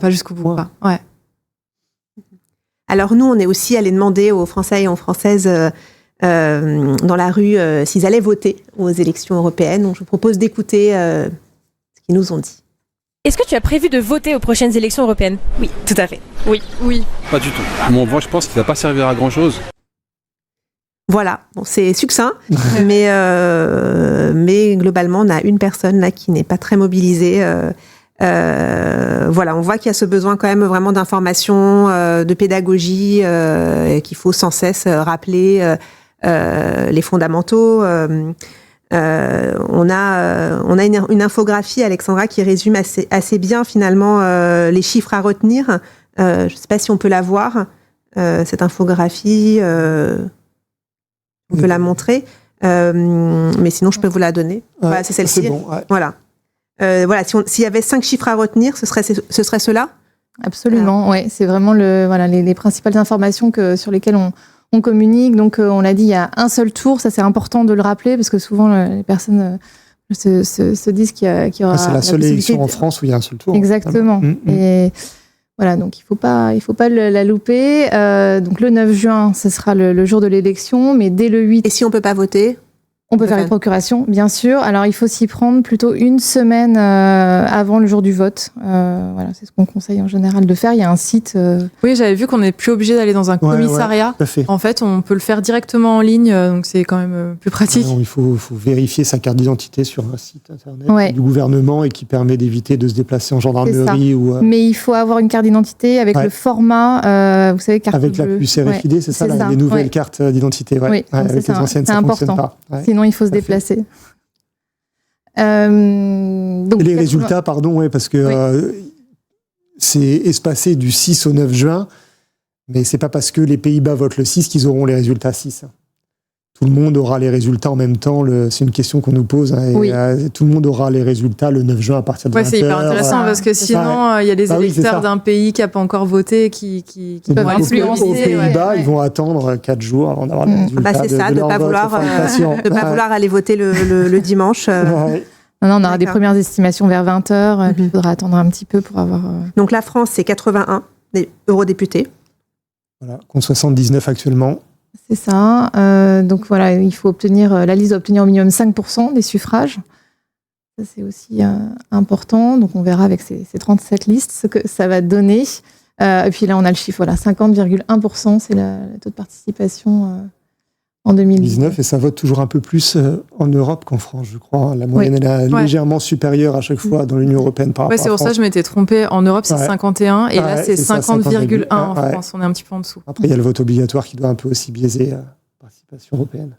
jusqu'au bout. Ouais. Alors nous, on est aussi allé demander aux Français et aux Françaises dans la rue s'ils allaient voter aux élections européennes. Donc je vous propose d'écouter ce qu'ils nous ont dit. Est-ce que tu as prévu de voter aux prochaines élections européennes ? Oui, tout à fait. Oui. Pas du tout. Moi, je pense qu'il ne va pas servir à grand-chose. Voilà, bon, c'est succinct, mais globalement, on a une personne là qui n'est pas très mobilisée. Voilà, on voit qu'il y a ce besoin quand même vraiment d'information, de pédagogie, et qu'il faut sans cesse rappeler les fondamentaux. On a une infographie, Alexandra, qui résume assez bien finalement les chiffres à retenir. Je ne sais pas si on peut la voir, cette infographie. On peut la montrer, mais sinon je peux vous la donner. Voilà, c'est celle-ci. C'est bon, ouais. Voilà. S'il y avait 5 chiffres à retenir, ce serait ceux-là ? Absolument, oui. C'est vraiment les principales informations sur lesquelles on communique. Donc, on l'a dit, il y a un seul tour. Ça, c'est important de le rappeler parce que souvent, les personnes se disent qu'il y aura. C'est la seule élection en France où il y a un seul tour. Exactement. Et voilà, donc il faut pas la louper. Donc, le 9 juin, ce sera le jour de l'élection, mais dès le 8. Et si on peut pas voter ? On peut faire une procuration, bien sûr. Alors, il faut s'y prendre plutôt une semaine avant le jour du vote. Voilà, c'est ce qu'on conseille en général de faire. Il y a un site... Oui, j'avais vu qu'on n'est plus obligé d'aller dans un commissariat. Tout à fait. En fait, on peut le faire directement en ligne, donc c'est quand même plus pratique. Il faut vérifier sa carte d'identité sur un site internet du gouvernement et qui permet d'éviter de se déplacer en gendarmerie. Mais il faut avoir une carte d'identité avec le format, vous savez, carte avec bleue. La puce RFID, c'est ça, les nouvelles cartes d'identité. Oui, avec les anciennes, ça ne fonctionne pas. Sinon, il faut se déplacer. Donc, les résultats, parce que c'est espacé du 6 au 9 juin, mais c'est pas parce que les Pays-Bas votent le 6 qu'ils auront les résultats 6. tout le monde aura les résultats en même temps. C'est une question qu'on nous pose. Hein, et, tout le monde aura les résultats le 9 juin à partir de 20h. C'est hyper intéressant parce que sinon, il y a des électeurs d'un pays qui n'a pas encore voté qui peuvent influencer. Aux Pays-Bas, ils vont attendre 4 jours avant d'avoir les résultats. C'est ça, de ne pas vouloir aller voter le dimanche. Non, on aura des premières estimations vers 20h, puis il faudra attendre un petit peu pour avoir... Donc la France, c'est 81 eurodéputés. Voilà, contre 79 actuellement. C'est ça. Donc voilà, il faut la liste doit obtenir au minimum 5% des suffrages. Ça, c'est aussi important. Donc on verra avec ces 37 listes ce que ça va donner. Et puis là, on a le chiffre, 50,1%, c'est le taux de participation en 2019. Et ça vote toujours un peu plus en Europe qu'en France, je crois. La moyenne est légèrement supérieure à chaque fois dans l'Union européenne par rapport à c'est pour ça que je m'étais trompée. En Europe, c'est 51 et là, c'est 50,1 en France. On est un petit peu en dessous. Après, il y a le vote obligatoire qui doit un peu aussi biaiser la participation européenne.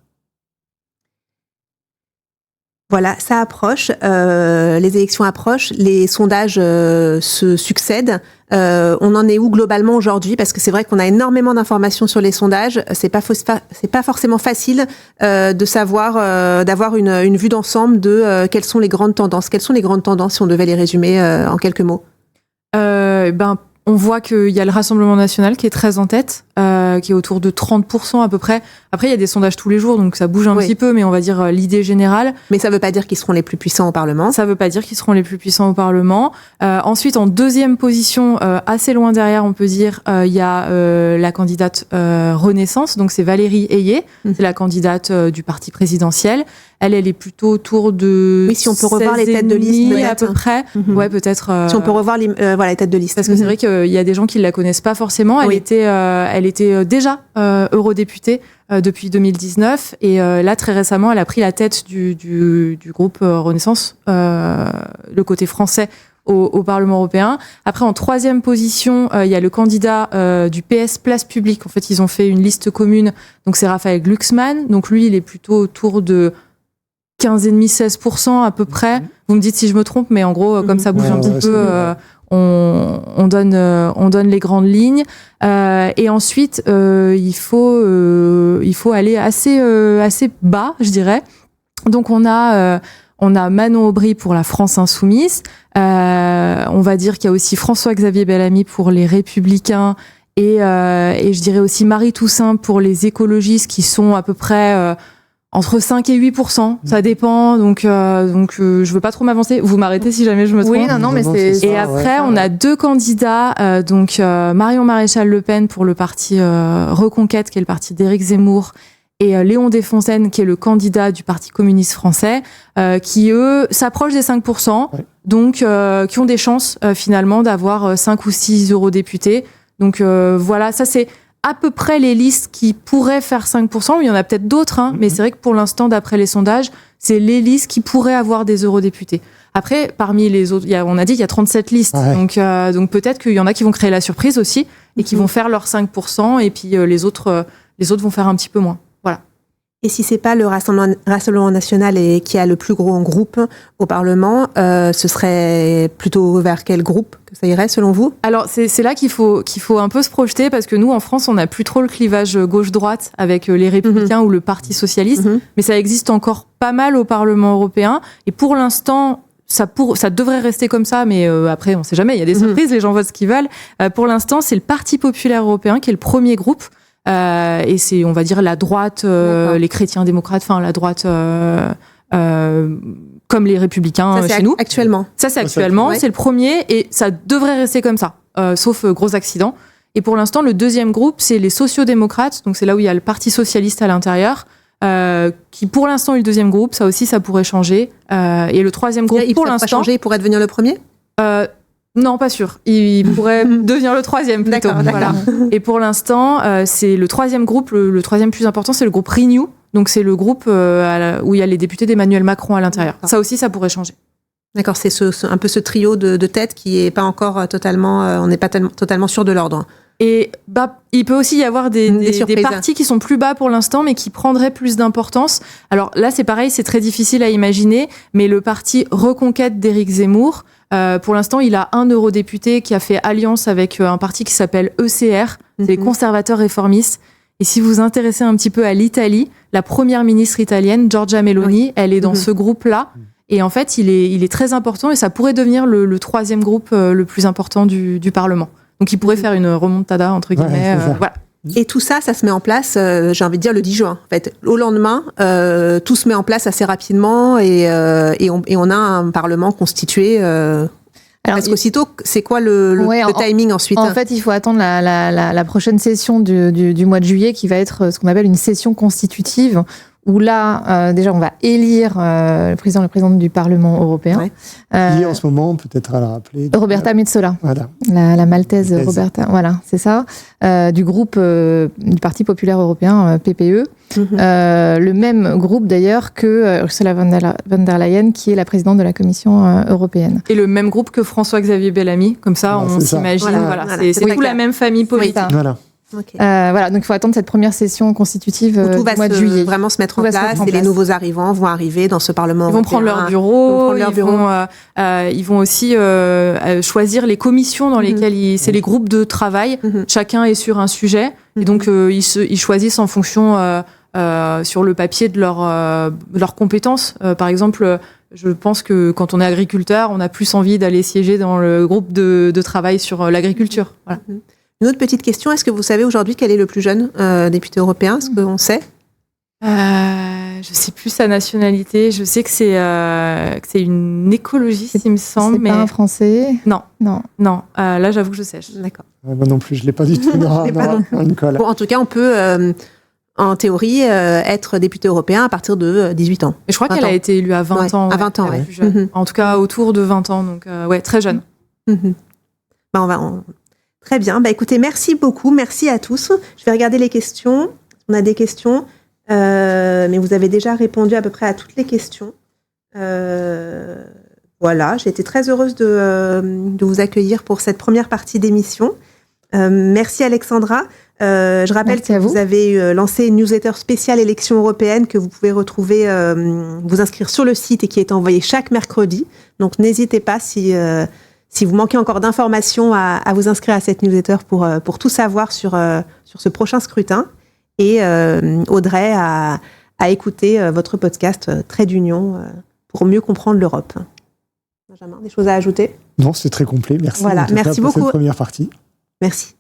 Voilà, ça approche, les élections approchent, les sondages se succèdent. On en est où globalement aujourd'hui? Parce que c'est vrai qu'on a énormément d'informations sur les sondages. C'est pas forcément facile de savoir, d'avoir une vue d'ensemble de quelles sont les grandes tendances. Quelles sont les grandes tendances si on devait les résumer en quelques mots? On voit qu'il y a le Rassemblement national qui est très en tête, qui est autour de 30% à peu près. Après, il y a des sondages tous les jours, donc ça bouge un petit peu, mais on va dire l'idée générale. Mais ça ne veut pas dire qu'ils seront les plus puissants au Parlement. Ça ne veut pas dire qu'ils seront les plus puissants au Parlement. Ensuite, en deuxième position, assez loin derrière, on peut dire, il y a la candidate Renaissance, donc c'est Valérie Ayé, c'est la candidate du parti présidentiel. Elle est plutôt autour de... Oui, si on peut revoir les têtes de liste à peu près. Ouais, peut-être... Si on peut revoir les têtes de liste. Parce que c'est vrai qu'il y a des gens qui ne la connaissent pas forcément. Elle était déjà eurodéputée depuis 2019. Et là, très récemment, elle a pris la tête du groupe Renaissance, le côté français, au Parlement européen. Après, en troisième position, il y a le candidat du PS Place Publique. En fait, ils ont fait une liste commune. Donc, c'est Raphaël Glucksmann. Donc, lui, il est plutôt autour de 15,5-16% à peu près. Vous me dites si je me trompe, mais en gros, comme ça bouge un petit peu, on donne les grandes lignes. Et ensuite, il faut aller assez bas, je dirais. Donc, on a Manon Aubry pour la France Insoumise. On va dire qu'il y a aussi François-Xavier Bellamy pour les Républicains. Et je dirais aussi Marie Toussaint pour les écologistes qui sont à peu près... entre 5 et 8%, ça dépend, donc je veux pas trop m'avancer. Vous m'arrêtez si jamais je me trompe. Oui, non, mais c'est... Et après, on a deux candidats, Marion Maréchal Le Pen pour le parti Reconquête, qui est le parti d'Éric Zemmour, et Léon Desfontaines, qui est le candidat du Parti communiste français, qui, eux, s'approchent des 5%, donc qui ont des chances, finalement, d'avoir 5 ou 6 eurodéputés. Donc voilà, ça c'est... à peu près les listes qui pourraient faire 5%, il y en a peut-être d'autres, mais c'est vrai que pour l'instant, d'après les sondages, c'est les listes qui pourraient avoir des eurodéputés. Après, parmi les autres, on a dit qu'il y a 37 listes, donc peut-être qu'il y en a qui vont créer la surprise aussi, et qui vont faire leurs 5%, et puis les autres vont faire un petit peu moins. Voilà. Et si c'est pas le Rassemblement national qui a le plus gros groupe au Parlement, ce serait plutôt vers quel groupe que ça irait selon vous? Alors c'est là qu'il faut un peu se projeter, parce que nous en France on n'a plus trop le clivage gauche-droite avec les Républicains ou le Parti socialiste, mais ça existe encore pas mal au Parlement européen, et pour l'instant ça devrait rester comme ça, mais après on sait jamais, il y a des surprises, les gens votent ce qu'ils veulent. Pour l'instant c'est le Parti populaire européen qui est le premier groupe. Et c'est, on va dire, la droite, les chrétiens démocrates, enfin la droite comme les républicains chez nous. Actuellement. Ça, c'est actuellement, c'est le premier, et ça devrait rester comme ça, sauf gros accident. Et pour l'instant, le deuxième groupe, c'est les sociodémocrates, donc c'est là où il y a le Parti socialiste à l'intérieur, qui pour l'instant est le deuxième groupe, ça aussi, ça pourrait changer. Et le troisième groupe, pour l'instant... Il pourrait devenir le premier ? Non, pas sûr. Il pourrait devenir le troisième plutôt. D'accord. Voilà. Et pour l'instant, c'est le troisième groupe, le troisième plus important, c'est le groupe Renew. Donc c'est le groupe où il y a les députés d'Emmanuel Macron à l'intérieur. Ça aussi, ça pourrait changer. D'accord, c'est un peu ce trio de tête qui est pas encore totalement, on n'est pas totalement sûr de l'ordre. Et il peut aussi y avoir des partis qui sont plus bas pour l'instant, mais qui prendraient plus d'importance. Alors là, c'est pareil, c'est très difficile à imaginer, mais le parti Reconquête d'Éric Zemmour, pour l'instant, il a un eurodéputé qui a fait alliance avec un parti qui s'appelle ECR, c'est les conservateurs réformistes. Et si vous vous intéressez un petit peu à l'Italie, la première ministre italienne, Giorgia Meloni, elle est dans ce groupe-là. Et en fait, il est très important et ça pourrait devenir le troisième groupe le plus important du Parlement. Donc, il pourrait faire une remontada, entre guillemets. Voilà. Et tout ça, ça se met en place, j'ai envie de dire, le 10 juin. En fait, au lendemain, tout se met en place assez rapidement et on a un Parlement constitué presque aussitôt. C'est quoi le timing ensuite? En fait, il faut attendre la prochaine session du mois de juillet qui va être ce qu'on appelle une session constitutive où là, déjà, on va élire le président et la présidente du Parlement européen. Qui est en ce moment, peut-être à la rappeler. Roberta Metsola. Voilà. La Maltaise Roberta. Voilà, c'est ça. Du groupe du Parti populaire européen, PPE. Le même groupe, d'ailleurs, que Ursula von der Leyen, qui est la présidente de la Commission européenne. Et le même groupe que François-Xavier Bellamy. Comme ça, on s'imagine. Voilà. C'est tout la même famille politique. Voilà. Okay. Voilà, donc il faut attendre cette première session constitutive du mois de juillet. Vraiment se mettre en place et les nouveaux arrivants vont arriver dans ce Parlement européen. Ils vont prendre leur bureau, ils vont aussi choisir les commissions dans lesquelles c'est les groupes de travail. Chacun est sur un sujet et donc ils choisissent en fonction sur le papier de leurs compétences. Par exemple, je pense que quand on est agriculteur, on a plus envie d'aller siéger dans le groupe de travail sur l'agriculture. Voilà. Une autre petite question, est-ce que vous savez aujourd'hui quel est le plus jeune député européen? Est-ce qu'on sait? Je sais plus sa nationalité. Je sais que c'est une écologiste, il me semble. C'est pas un Français? Non. Là, j'avoue que je sèche. D'accord. Moi non plus, je l'ai pas du tout. Nicole. Bon, en tout cas, on peut, en théorie, être député européen à partir de 18 ans. Et je crois qu'elle a été élue à 20 ans. À 20 ans, ouais. Plus jeune. En tout cas, autour de 20 ans. Donc, très jeune. Très bien. Écoutez, merci beaucoup. Merci à tous. Je vais regarder les questions. On a des questions, mais vous avez déjà répondu à peu près à toutes les questions. Voilà. J'ai été très heureuse de vous accueillir pour cette première partie d'émission. Merci Alexandra. Je rappelle que vous avez lancé une newsletter spéciale élections européennes que vous pouvez retrouver, vous inscrire sur le site et qui est envoyée chaque mercredi. Donc n'hésitez pas si vous manquez encore d'informations à vous inscrire à cette newsletter pour tout savoir sur ce prochain scrutin. Et Audrey à écouter votre podcast Trait d'Union pour mieux comprendre l'Europe. Benjamin, des choses à ajouter? Non, c'est très complet. Merci. Voilà, merci beaucoup pour cette première partie. Merci.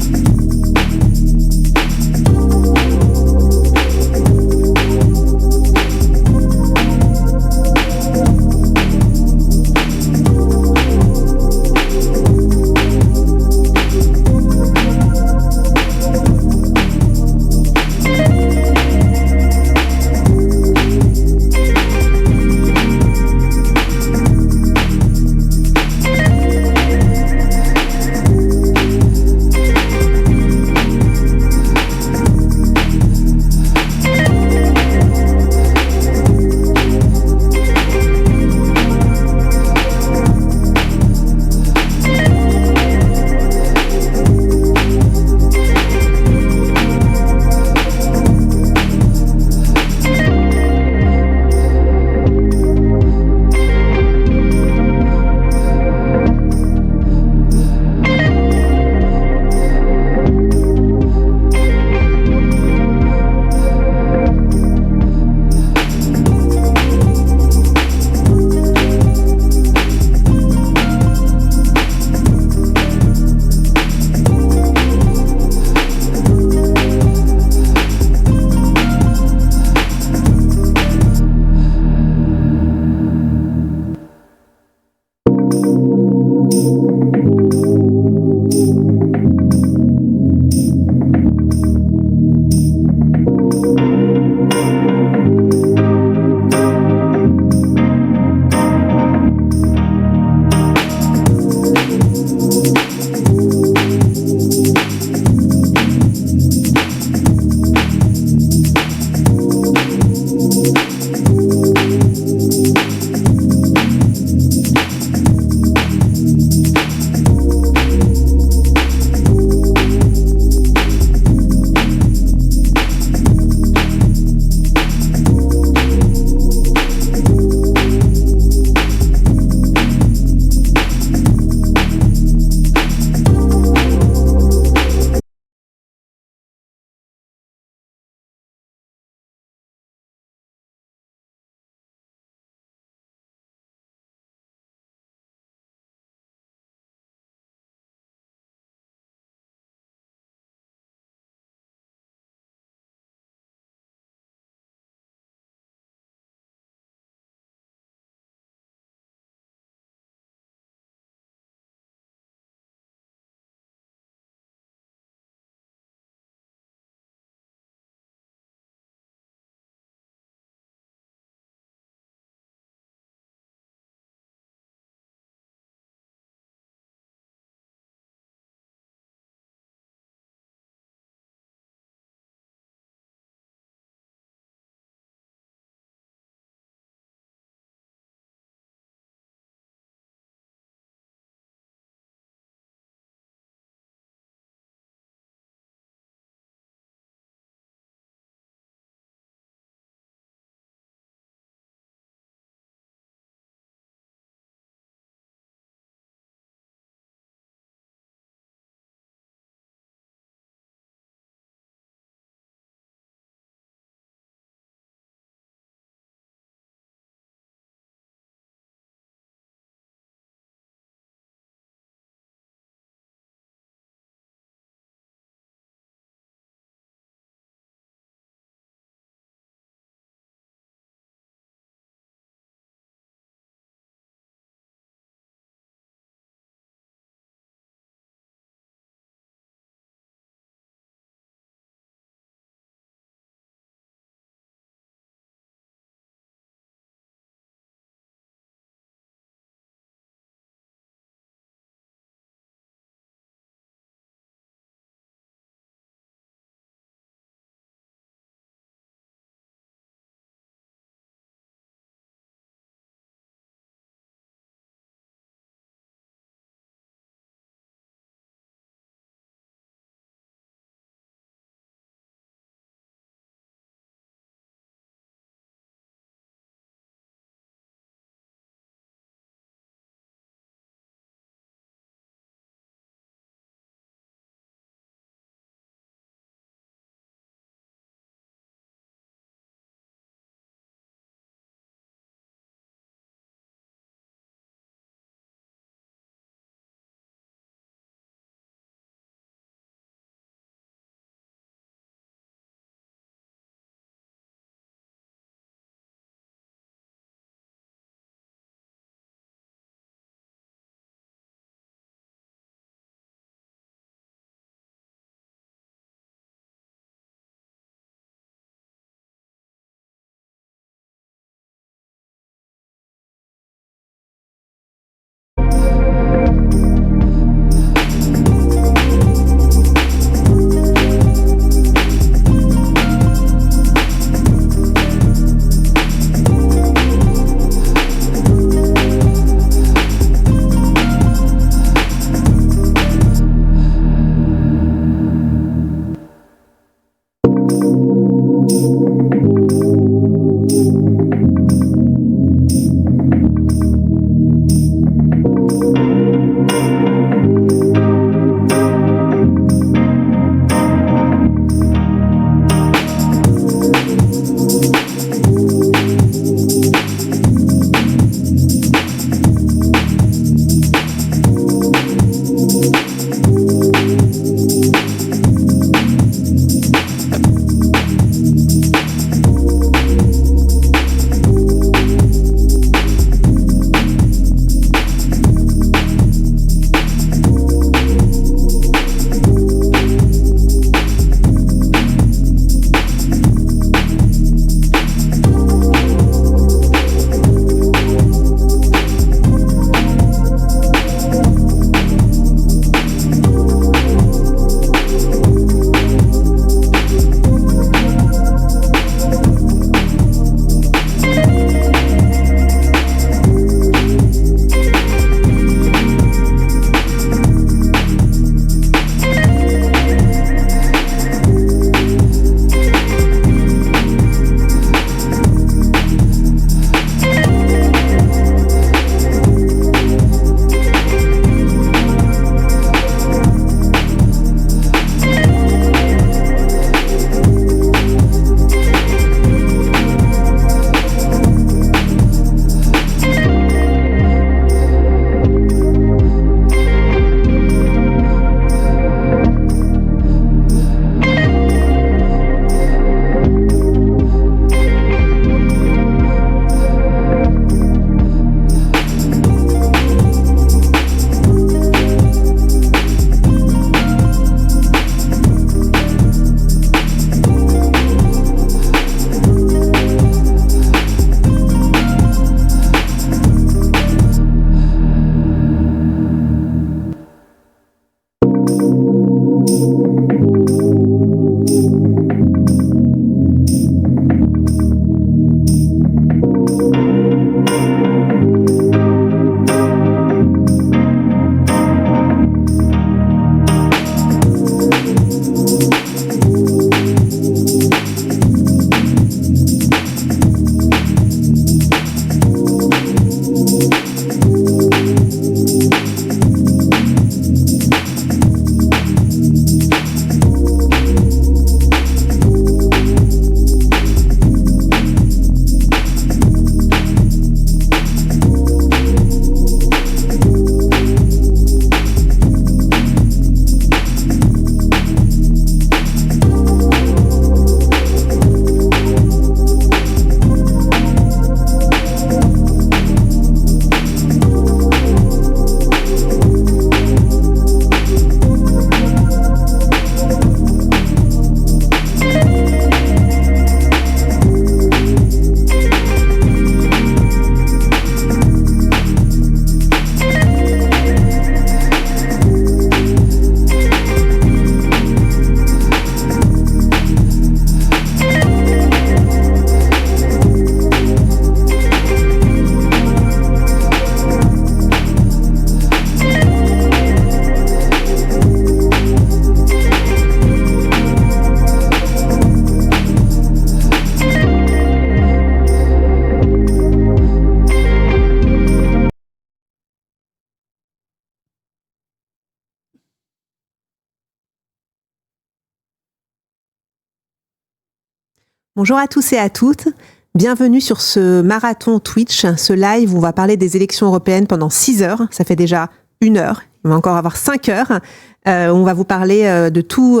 Bonjour à tous et à toutes. Bienvenue sur ce marathon Twitch, ce live où on va parler des élections européennes pendant 6 heures. Ça fait déjà 1 heure. Il va encore avoir 5 heures. On va vous parler de tout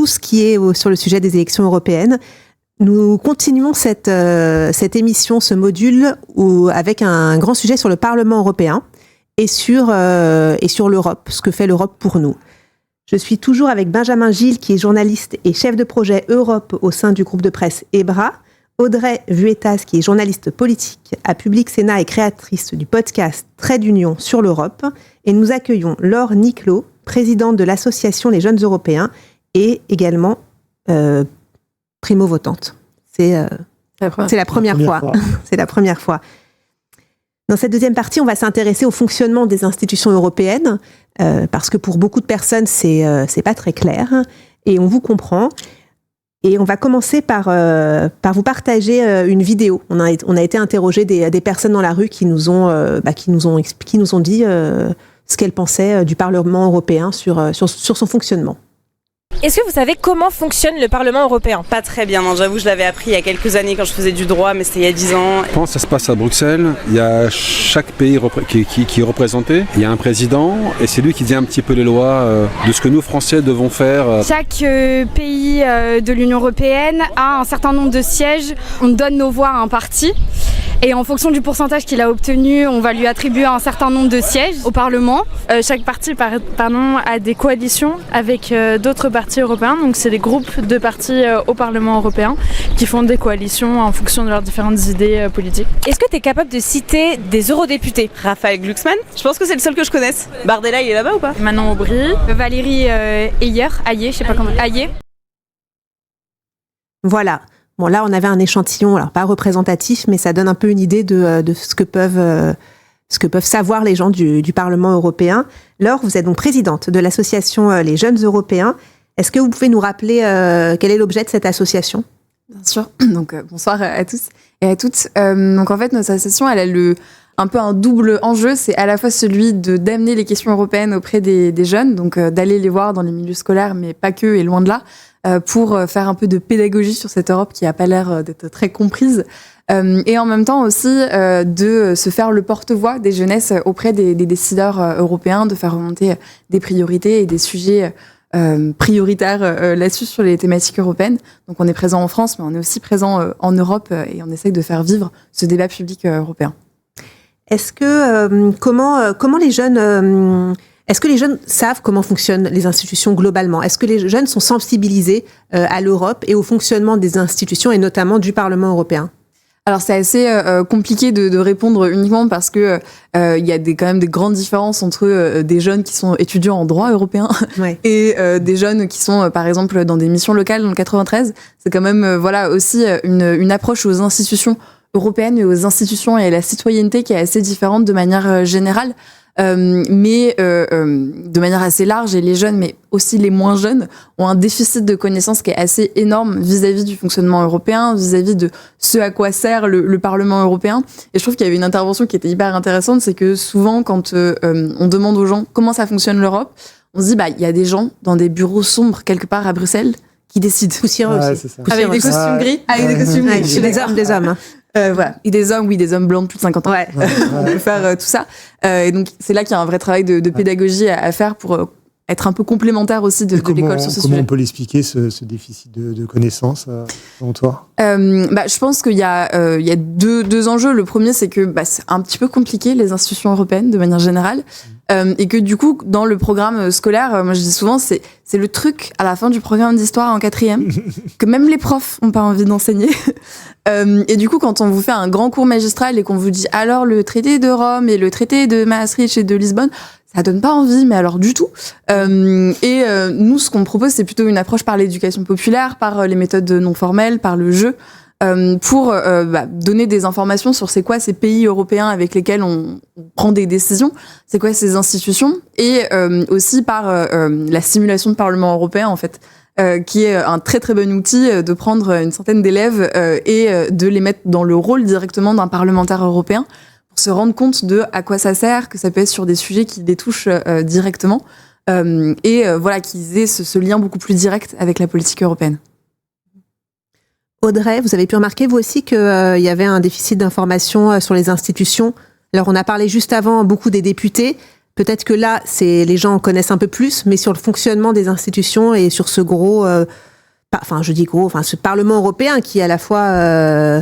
ce qui est sur le sujet des élections européennes. Nous continuons cette émission, ce module, avec un grand sujet sur le Parlement européen et sur l'Europe, ce que fait l'Europe pour nous. Je suis toujours avec Benjamin Gilles, qui est journaliste et chef de projet Europe au sein du groupe de presse EBRA, Audrey Vuettas, qui est journaliste politique à Public Sénat et créatrice du podcast Trait d'Union sur l'Europe, et nous accueillons Laure Niclot, présidente de l'association Les Jeunes Européens et également primo-votante. C'est la première fois. C'est la première fois. Dans cette deuxième partie, on va s'intéresser au fonctionnement des institutions européennes, parce que pour beaucoup de personnes, c'est pas très clair, et on vous comprend. Et on va commencer par vous partager une vidéo. On a été interrogé des personnes dans la rue qui nous ont dit ce qu'elles pensaient du Parlement européen sur son fonctionnement. Est-ce que vous savez comment fonctionne le Parlement européen ? Pas très bien, non, j'avoue, je l'avais appris il y a quelques années quand je faisais du droit, mais c'était il y a 10 ans. Je pense que ça se passe à Bruxelles. Il y a chaque pays qui est représenté. Il y a un président et c'est lui qui dit un petit peu les lois de ce que nous, Français, devons faire. Chaque pays de l'Union européenne a un certain nombre de sièges. On donne nos voix à un parti. Et en fonction du pourcentage qu'il a obtenu, on va lui attribuer un certain nombre de sièges au Parlement. Chaque parti a des coalitions avec d'autres partis européens. Donc c'est des groupes de partis au Parlement européen qui font des coalitions en fonction de leurs différentes idées politiques. Est-ce que tu es capable de citer des eurodéputés ? Raphaël Glucksmann, je pense que c'est le seul que je connaisse. Bardella, il est là-bas ou pas ? Manon Aubry, Valérie Ayer, je sais pas comment. Ayer. Voilà. Bon, là, on avait un échantillon, alors pas représentatif, mais ça donne un peu une idée de ce que peuvent savoir les gens du Parlement européen. Laure, vous êtes donc présidente de l'association Les Jeunes Européens. Est-ce que vous pouvez nous rappeler quel est l'objet de cette association ? Bien sûr. Donc, bonsoir à tous et à toutes. Donc, en fait, notre association, elle a un peu un double enjeu. C'est à la fois celui d'amener les questions européennes auprès des jeunes, donc d'aller les voir dans les milieux scolaires, mais pas que, et loin de là, pour faire un peu de pédagogie sur cette Europe qui n'a pas l'air d'être très comprise. Et en même temps aussi de se faire le porte-voix des jeunesses auprès des décideurs européens, de faire remonter des priorités et des sujets prioritaires là-dessus sur les thématiques européennes. Donc on est présent en France, mais on est aussi présent en Europe et on essaye de faire vivre ce débat public européen. Est-ce que comment les jeunes est-ce que les jeunes savent comment fonctionnent les institutions globalement ? Est-ce que les jeunes sont sensibilisés à l'Europe et au fonctionnement des institutions et notamment du Parlement européen ? Alors c'est assez compliqué de répondre uniquement parce que il y a quand même des grandes différences entre des jeunes qui sont étudiants en droit européen et des jeunes qui sont par exemple dans des missions locales dans le 93. C'est quand même aussi une approche aux institutions européennes et aux institutions et à la citoyenneté qui est assez différente de manière générale. Mais de manière assez large, et les jeunes, mais aussi les moins jeunes, ont un déficit de connaissances qui est assez énorme vis-à-vis du fonctionnement européen, vis-à-vis de ce à quoi sert le Parlement européen. Et je trouve qu'il y avait une intervention qui était hyper intéressante, c'est que souvent, quand on demande aux gens comment ça fonctionne l'Europe, on se dit, il y a des gens dans des bureaux sombres quelque part à Bruxelles qui décident. Poussiéreux aussi. Avec des costumes gris. Avec des costumes gris. Des hommes. Et des hommes blancs de plus de 50 ans. On peut faire tout ça. Et donc, c'est là qu'il y a un vrai travail de pédagogie à faire pour être un peu complémentaire aussi de l'école sur ce sujet. Comment on peut l'expliquer, ce déficit de connaissances, selon toi ? Je pense qu'il y a deux enjeux. Le premier, c'est que c'est un petit peu compliqué, les institutions européennes, de manière générale. Et que du coup, dans le programme scolaire, moi je dis souvent, c'est le truc à la fin du programme d'histoire en 4e, que même les profs n'ont pas envie d'enseigner. Et du coup, quand on vous fait un grand cours magistral et qu'on vous dit alors le traité de Rome et le traité de Maastricht et de Lisbonne, ça donne pas envie, mais alors du tout. Nous, ce qu'on propose, c'est plutôt une approche par l'éducation populaire, par les méthodes non formelles, par le jeu, pour donner des informations sur c'est quoi ces pays européens avec lesquels on prend des décisions, c'est quoi ces institutions, et aussi par la simulation de Parlement européen, en fait, qui est un très très bon outil de prendre une centaine d'élèves et de les mettre dans le rôle directement d'un parlementaire européen, pour se rendre compte de à quoi ça sert, que ça peut être sur des sujets qui les touchent directement, et qu'ils aient ce lien beaucoup plus direct avec la politique européenne. Audrey, vous avez pu remarquer vous aussi qu'il y avait un déficit d'information sur les institutions. Alors on a parlé juste avant beaucoup des députés. Peut-être que là, les gens en connaissent un peu plus, mais sur le fonctionnement des institutions et sur ce ce Parlement européen qui à la fois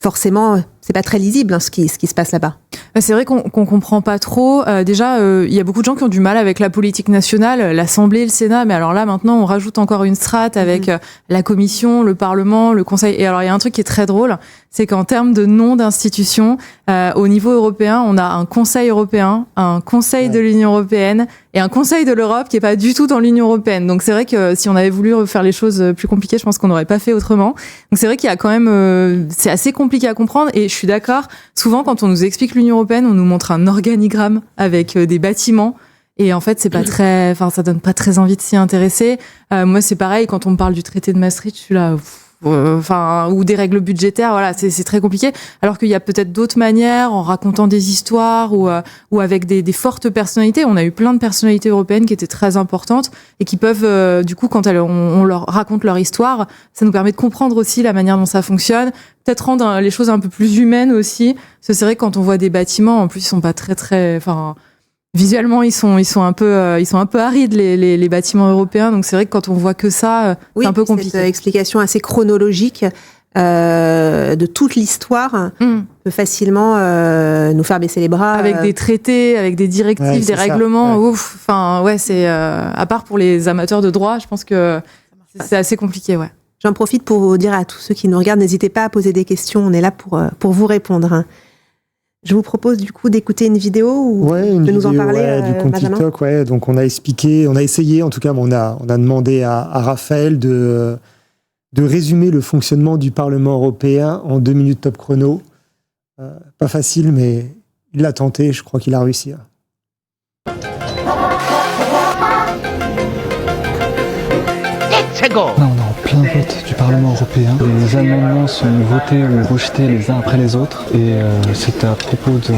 forcément, c'est pas très lisible ce qui se passe là-bas. C'est vrai qu'on comprend pas trop. Déjà, il y a beaucoup de gens qui ont du mal avec la politique nationale, l'Assemblée, le Sénat. Mais alors là, maintenant, on rajoute encore une strate avec la Commission, le Parlement, le Conseil. Et alors, il y a un truc qui est très drôle, c'est qu'en termes de nom d'institution, au niveau européen, on a un Conseil européen, un Conseil de l'Union européenne et un Conseil de l'Europe qui est pas du tout dans l'Union européenne. Donc c'est vrai que si on avait voulu faire les choses plus compliquées, je pense qu'on n'aurait pas fait autrement. Donc c'est vrai qu'il y a quand même, c'est assez compliqué à comprendre. Et je suis d'accord. Souvent, quand on nous explique l'Union européenne, on nous montre un organigramme avec des bâtiments. Et en fait, c'est pas ça donne pas très envie de s'y intéresser. Moi, c'est pareil, quand on me parle du traité de Maastricht, je suis là, ou des règles budgétaires, voilà, c'est très compliqué. Alors qu'il y a peut-être d'autres manières, en racontant des histoires ou avec des fortes personnalités. On a eu plein de personnalités européennes qui étaient très importantes et qui peuvent, du coup, quand on leur raconte leur histoire, ça nous permet de comprendre aussi la manière dont ça fonctionne. Peut-être rendre les choses un peu plus humaines aussi. Parce que c'est vrai que quand on voit des bâtiments, en plus, ils sont pas très, visuellement, ils sont un peu arides les bâtiments européens. Donc c'est vrai que quand on voit que ça, c'est un peu compliqué. Cette explication assez chronologique de toute l'histoire peut facilement nous faire baisser les bras. Avec des traités, avec des directives, des règlements. C'est à part pour les amateurs de droit, je pense que c'est assez compliqué, ouais. J'en profite pour vous dire à tous ceux qui nous regardent, n'hésitez pas à poser des questions. On est là pour vous répondre. Je vous propose du coup d'écouter une vidéo ou de nous en parler, du compte Benjamin. TikTok, donc on a essayé, en tout cas, on a demandé à Raphaël de résumer le fonctionnement du Parlement européen en 2 minutes top chrono. Pas facile, mais il l'a tenté, je crois qu'il a réussi. Là, on est en plein vote du Parlement européen. Les amendements sont votés ou rejetés les uns après les autres. Et c'est à propos de...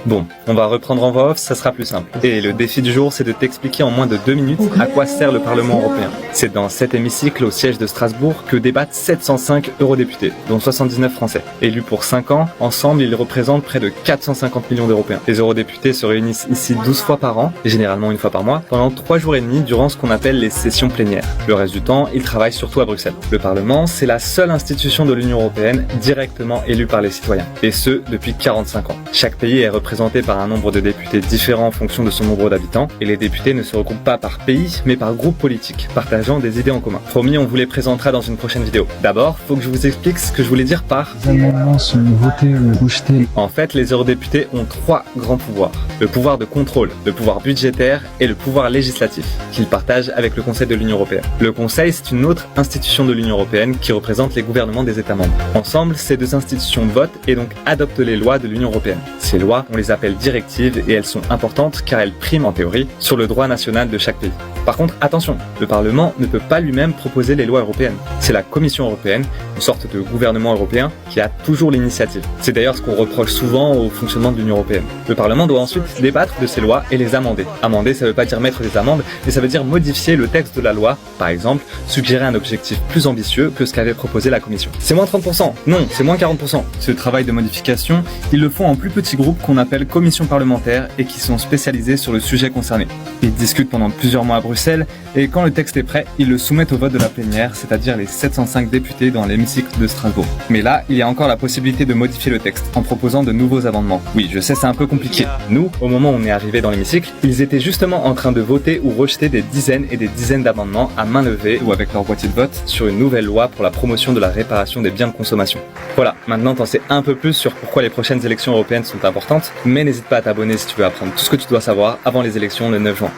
Bon, on va reprendre en voix off, ça sera plus simple. Et le défi du jour, c'est de t'expliquer en moins de 2 minutes à quoi sert le Parlement européen. C'est dans cet hémicycle, au siège de Strasbourg, que débattent 705 eurodéputés, dont 79 français. Élus pour 5 ans, ensemble, ils représentent près de 450 millions d'Européens. Les eurodéputés se réunissent ici 12 fois par an, et généralement 1 fois par mois, pendant 3 jours et demi durant ce qu'on appelle les sessions plénières. Le reste du temps, ils travaillent surtout à Bruxelles. Le Parlement, c'est la seule institution de l'Union européenne directement élue par les citoyens. Et ce, depuis 45 ans. Chaque pays est représenté par un nombre de députés différents en fonction de son nombre d'habitants, et les députés ne se regroupent pas par pays, mais par groupe politique, partageant des idées en commun. Promis, on vous les présentera dans une prochaine vidéo. D'abord, faut que je vous explique ce que je voulais dire par... Les amendements sont votés ou rejetés. En fait, les eurodéputés ont 3 grands pouvoirs. Le pouvoir de contrôle, le pouvoir budgétaire et le pouvoir législatif, qu'ils partagent avec le Conseil de l'Union européenne. Le Conseil, c'est une autre institution de l'Union européenne qui représente les gouvernements des États membres. Ensemble, ces 2 institutions votent et donc adoptent les lois de l'Union européenne. Ces lois, on les appelle directives et elles sont importantes car elles priment en théorie sur le droit national de chaque pays. Par contre, attention, le Parlement ne peut pas lui-même proposer les lois européennes. C'est la Commission européenne, une sorte de gouvernement européen, qui a toujours l'initiative. C'est d'ailleurs ce qu'on reproche souvent au fonctionnement de l'Union européenne. Le Parlement doit ensuite débattre de ces lois et les amender. Amender, ça veut pas dire mettre des amendes, mais ça veut dire modifier le texte de la loi. Par exemple, suggérer un objectif plus ambitieux que ce qu'avait proposé la Commission. C'est moins 30%. Non, c'est moins 40%. Ce travail de modification, ils le font en plus petits groupes qu'on appelle commissions parlementaires et qui sont spécialisés sur le sujet concerné. Ils discutent pendant plusieurs mois à Bruxelles et quand le texte est prêt, ils le soumettent au vote de la plénière, c'est-à-dire les 705 députés dans l'hémicycle de Strasbourg. Mais là, il y a encore la possibilité de modifier le texte en proposant de nouveaux amendements. Oui, je sais, c'est un peu compliqué. Nous, au moment où on est arrivé dans l'hémicycle, ils étaient justement en train de voter ou rejeter des dizaines et des dizaines d'amendements à main levée ou avec leur boîtier de vote sur une nouvelle loi pour la promotion de la réparation des biens de consommation. Voilà, maintenant t'en sais un peu plus sur pourquoi les prochaines élections européennes sont importantes, mais n'hésite pas à t'abonner si tu veux apprendre tout ce que tu dois savoir avant les élections le 9 juin.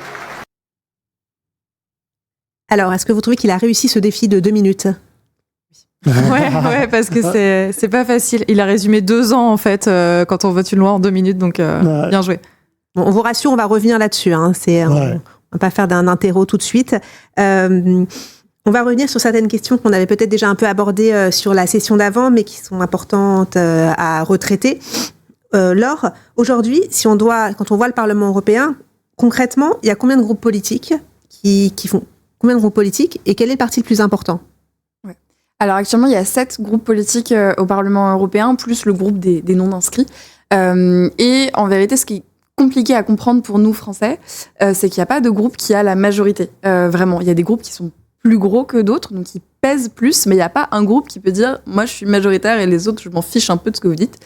Alors, est-ce que vous trouvez qu'il a réussi ce défi de 2 minutes ? Ouais, parce que c'est pas facile. Il a résumé 2 ans, en fait, quand on vote une loi en 2 minutes, donc bien joué. Bon, on vous rassure, on va revenir là-dessus. On va pas faire d'un interro tout de suite. On va revenir sur certaines questions qu'on avait peut-être déjà un peu abordées sur la session d'avant, mais qui sont importantes à retraiter. Laure, aujourd'hui, quand on voit le Parlement européen, concrètement, il y a combien de groupes politiques qui font combien de groupes politiques et quel est le parti le plus important ? Alors actuellement, il y a 7 groupes politiques au Parlement européen, plus le groupe des non-inscrits. Et en vérité, ce qui est compliqué à comprendre pour nous, Français, c'est qu'il n'y a pas de groupe qui a la majorité. Vraiment, il y a des groupes qui sont plus gros que d'autres, donc qui pèsent plus, mais il n'y a pas un groupe qui peut dire « moi, je suis majoritaire et les autres, je m'en fiche un peu de ce que vous dites ».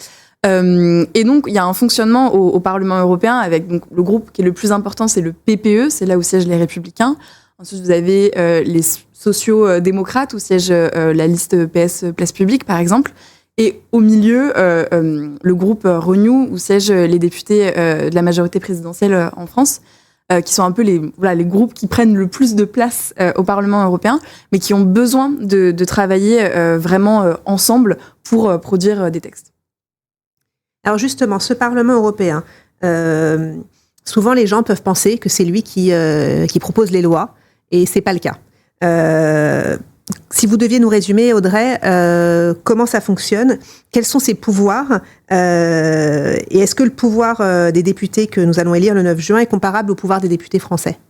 Et donc, il y a un fonctionnement au Parlement européen avec donc, le groupe qui est le plus important, c'est le PPE, c'est là où siègent les Républicains. Ensuite, vous avez les sociaux-démocrates où siège la liste PS Place Publique, par exemple. Et au milieu, le groupe Renew où siègent les députés de la majorité présidentielle en France, qui sont un peu les groupes qui prennent le plus de place au Parlement européen, mais qui ont besoin de travailler vraiment ensemble pour produire des textes. Alors justement, ce Parlement européen, souvent les gens peuvent penser que c'est lui qui propose les lois, et c'est pas le cas. Si vous deviez nous résumer, Audrey, comment ça fonctionne, quels sont ses pouvoirs, et est-ce que le pouvoir des députés que nous allons élire le 9 juin est comparable au pouvoir des députés français ?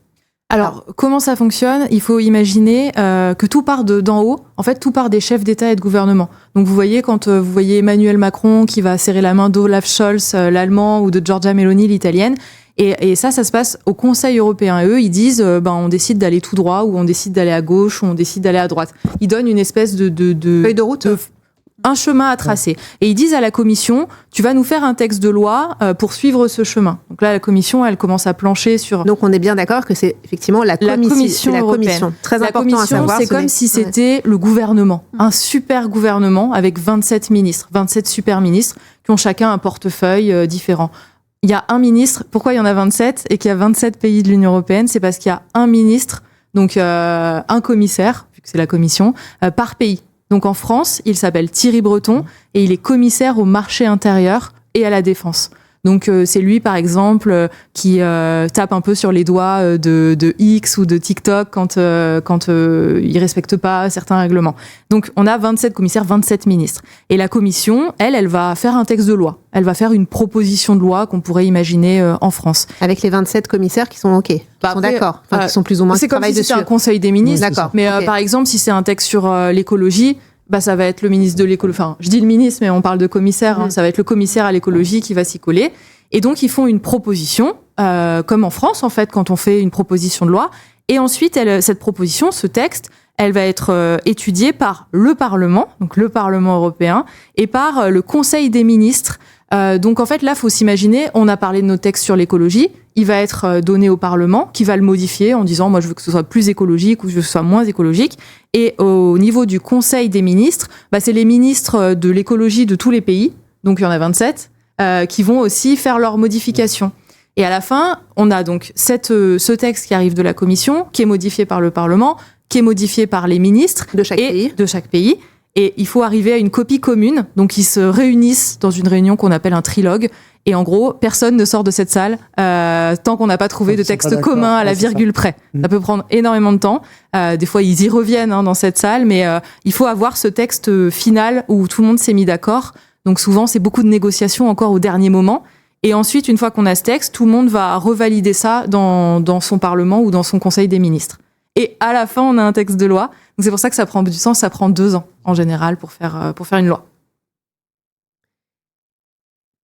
Alors, comment ça fonctionne ? Il faut imaginer que tout part d'en haut. En fait, tout part des chefs d'État et de gouvernement. Donc, vous voyez, quand vous voyez Emmanuel Macron qui va serrer la main d'Olaf Scholz, l'allemand, ou de Giorgia Meloni, l'italienne, et ça se passe au Conseil européen. Et eux, ils disent, on décide d'aller tout droit, ou on décide d'aller à gauche, ou on décide d'aller à droite. Ils donnent une espèce de feuille de route. Un chemin à tracer. Et ils disent à la Commission, tu vas nous faire un texte de loi pour suivre ce chemin. Donc là, la Commission, elle commence à plancher sur... Donc on est bien d'accord que c'est effectivement la Commission européenne. Très important à savoir. C'est comme si c'était le gouvernement. Un super gouvernement avec 27 ministres, 27 super ministres qui ont chacun un portefeuille différent. Il y a un ministre. Pourquoi il y en a 27 et qu'il y a 27 pays de l'Union européenne ? C'est parce qu'il y a un ministre, donc un commissaire, vu que c'est la Commission, par pays. Donc en France, il s'appelle Thierry Breton et il est commissaire au marché intérieur et à la défense. Donc c'est lui, par exemple, qui tape un peu sur les doigts de X ou de TikTok quand il respecte pas certains règlements. Donc on a 27 commissaires, 27 ministres. Et la commission, elle va faire un texte de loi. Elle va faire une proposition de loi qu'on pourrait imaginer en France. Avec les 27 commissaires qui sont OK, qui sont d'accord, qui sont plus ou moins c'est comme si c'était un conseil des ministres. D'accord. Mais par exemple, si c'est un texte sur l'écologie, ça va être le ministre de l'écologie. Enfin, je dis le ministre, mais on parle de commissaire. Ça va être le commissaire à l'écologie qui va s'y coller. Et donc, ils font une proposition, comme en France, en fait, quand on fait une proposition de loi. Et ensuite, cette proposition, ce texte, elle va être étudiée par le Parlement, donc le Parlement européen, et par le Conseil des ministres. Donc, en fait, là, il faut s'imaginer, on a parlé de nos textes sur l'écologie, il va être donné au Parlement, qui va le modifier en disant, moi, je veux que ce soit plus écologique ou je veux que ce soit moins écologique. Et au niveau du Conseil des ministres, c'est les ministres de l'écologie de tous les pays, donc il y en a 27, qui vont aussi faire leurs modifications. Et à la fin, on a donc ce texte qui arrive de la Commission, qui est modifié par le Parlement, qui est modifié par les ministres de chaque pays. Et il faut arriver à une copie commune. Donc, ils se réunissent dans une réunion qu'on appelle un trilogue. Et en gros, personne ne sort de cette salle tant qu'on n'a pas trouvé de texte commun à la virgule près. Ça peut prendre énormément de temps. Des fois, ils y reviennent dans cette salle. Mais il faut avoir ce texte final où tout le monde s'est mis d'accord. Donc souvent, c'est beaucoup de négociations encore au dernier moment. Et ensuite, une fois qu'on a ce texte, tout le monde va revalider ça dans son Parlement ou dans son Conseil des ministres. Et à la fin, on a un texte de loi. Donc c'est pour ça que ça prend du temps. Ça prend 2 ans, en général, pour faire une loi.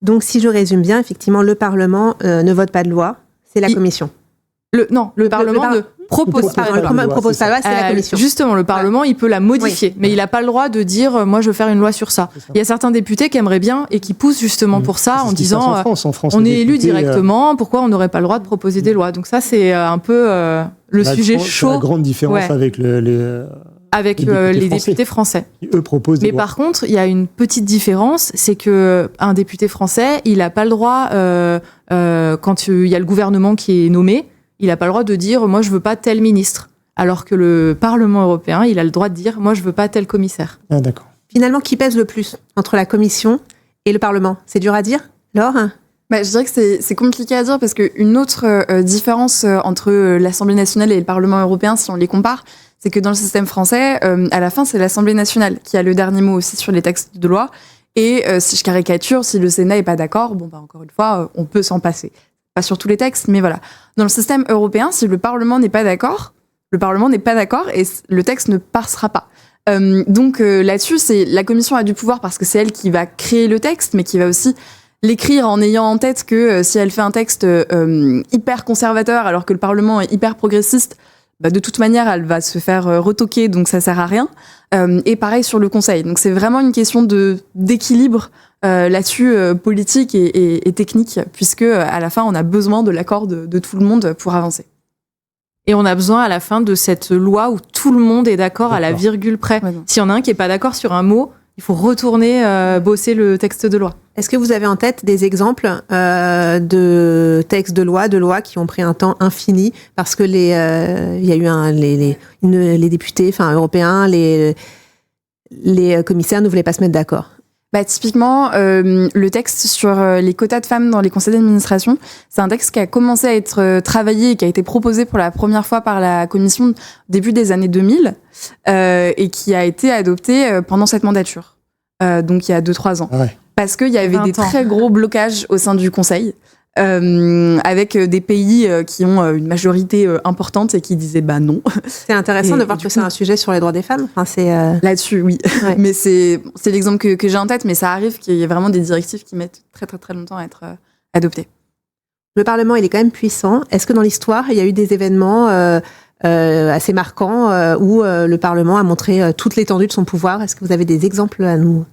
Donc, si je résume bien, effectivement, le Parlement ne vote pas de loi. C'est la Commission. Le Parlement ne propose pas de loi. C'est la Commission. Justement, le Parlement, il peut la modifier, mais il n'a pas le droit de dire, moi, je veux faire une loi sur ça. Il y a certains députés qui aimeraient bien et qui poussent justement pour ça en disant, en France, on est élu directement, pourquoi on n'aurait pas le droit de proposer des lois ? Donc ça, c'est un peu le sujet chaud. C'est la grande différence avec les députés français. Eux proposent des lois. Mais par contre, il y a une petite différence, c'est que un député français, il n'a pas le droit, quand il y a le gouvernement qui est nommé, il n'a pas le droit de dire « moi, je veux pas tel ministre ». Alors que le Parlement européen, il a le droit de dire « moi, je veux pas tel commissaire ». Ah, d'accord. Finalement, qui pèse le plus entre la Commission et le Parlement ? C'est dur à dire, Laure ? Je dirais que c'est compliqué à dire parce qu'une autre différence entre l'Assemblée nationale et le Parlement européen, si on les compare, c'est que dans le système français, à la fin, c'est l'Assemblée nationale qui a le dernier mot aussi sur les textes de loi. Et si je caricature, si le Sénat n'est pas d'accord, encore une fois, on peut s'en passer. Pas sur tous les textes, mais voilà. Dans le système européen, si le Parlement n'est pas d'accord, le Parlement n'est pas d'accord et le texte ne passera pas. Donc là-dessus, la Commission a du pouvoir parce que c'est elle qui va créer le texte, mais qui va aussi l'écrire en ayant en tête que si elle fait un texte hyper conservateur alors que le Parlement est hyper progressiste, de toute manière, elle va se faire retoquer, donc ça sert à rien. Et pareil sur le Conseil. Donc c'est vraiment une question d'équilibre là-dessus, politique et technique, puisque à la fin, on a besoin de l'accord de tout le monde pour avancer. Et on a besoin à la fin de cette loi où tout le monde est d'accord à la virgule près. Ouais, s'il y en a un qui n'est pas d'accord sur un mot, il faut retourner bosser le texte de loi. Est-ce que vous avez en tête des exemples de textes de loi qui ont pris un temps infini parce que il y a eu les députés, européens, les commissaires ne voulaient pas se mettre d'accord? Typiquement, le texte sur les quotas de femmes dans les conseils d'administration, c'est un texte qui a commencé à être travaillé et qui a été proposé pour la première fois par la Commission début des années 2000 et qui a été adopté pendant cette mandature, donc il y a 2-3 ans. Ah ouais. Parce qu'il y avait des très gros blocages au sein du Conseil, avec des pays qui ont une majorité importante et qui disaient non. C'est intéressant de voir que c'est un sujet sur les droits des femmes. Là-dessus, oui. Ouais. Mais c'est l'exemple que j'ai en tête, mais ça arrive qu'il y ait vraiment des directives qui mettent très très très longtemps à être adoptées. Le Parlement, il est quand même puissant. Est-ce que dans l'histoire, il y a eu des événements assez marquants où le Parlement a montré toute l'étendue de son pouvoir? Est-ce que vous avez des exemples à nous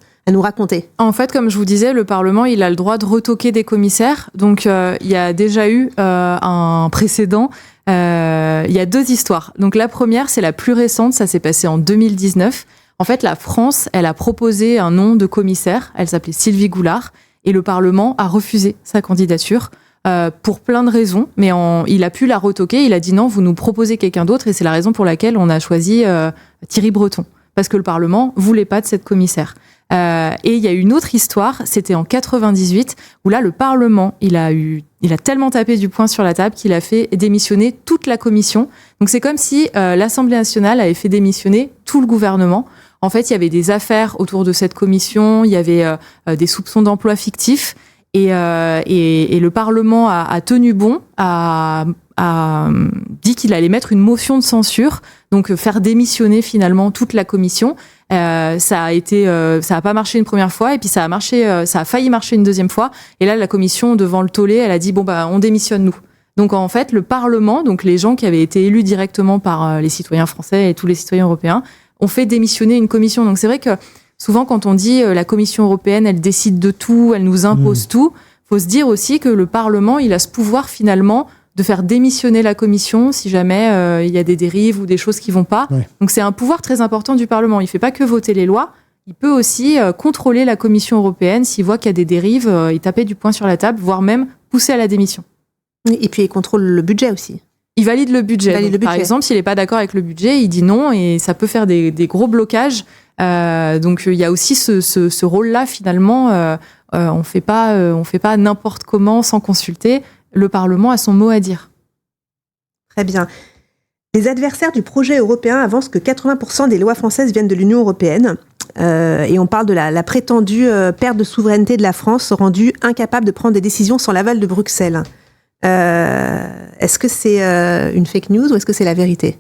raconter? En fait, comme je vous disais, le Parlement, il a le droit de retoquer des commissaires. Donc, il y a déjà eu un précédent. Il y a 2 histoires. Donc, la première, c'est la plus récente. Ça s'est passé en 2019. En fait, la France, elle a proposé un nom de commissaire. Elle s'appelait Sylvie Goulard. Et le Parlement a refusé sa candidature pour plein de raisons. Mais il a pu la retoquer. Il a dit non, vous nous proposez quelqu'un d'autre. Et c'est la raison pour laquelle on a choisi Thierry Breton. Parce que le Parlement voulait pas de cette commissaire. Et il y a une autre histoire, c'était en 98, où là, le Parlement, il a tellement tapé du poing sur la table qu'il a fait démissionner toute la commission. Donc c'est comme si l'Assemblée nationale avait fait démissionner tout le gouvernement. En fait, il y avait des affaires autour de cette commission, il y avait des soupçons d'emploi fictifs, et le Parlement a tenu bon, a dit qu'il allait mettre une motion de censure, donc faire démissionner finalement toute la commission. Ça a pas marché une première fois, et puis ça a failli marcher une deuxième fois. Et là, la commission, devant le tollé, elle a dit on démissionne nous. Donc en fait, le Parlement, donc les gens qui avaient été élus directement par les citoyens français et tous les citoyens européens, ont fait démissionner une commission. Donc c'est vrai que souvent, quand on dit la Commission européenne, elle décide de tout, elle nous impose tout, faut se dire aussi que le Parlement, il a ce pouvoir finalement de faire démissionner la commission si jamais il y a des dérives ou des choses qui vont pas. Ouais. Donc c'est un pouvoir très important du Parlement. Il fait pas que voter les lois, il peut aussi contrôler la Commission européenne s'il voit qu'il y a des dérives et taper du poing sur la table, voire même pousser à la démission. Et puis il contrôle le budget aussi. Il valide le budget. Par exemple, s'il n'est pas d'accord avec le budget, il dit non et ça peut faire des gros blocages. Donc il y a aussi ce rôle-là finalement. On fait pas n'importe comment sans consulter. Le Parlement a son mot à dire. Très bien. Les adversaires du projet européen avancent que 80% des lois françaises viennent de l'Union européenne. Et on parle de la prétendue perte de souveraineté de la France, rendue incapable de prendre des décisions sans l'aval de Bruxelles. Est-ce que c'est une fake news ou est-ce que c'est la vérité ?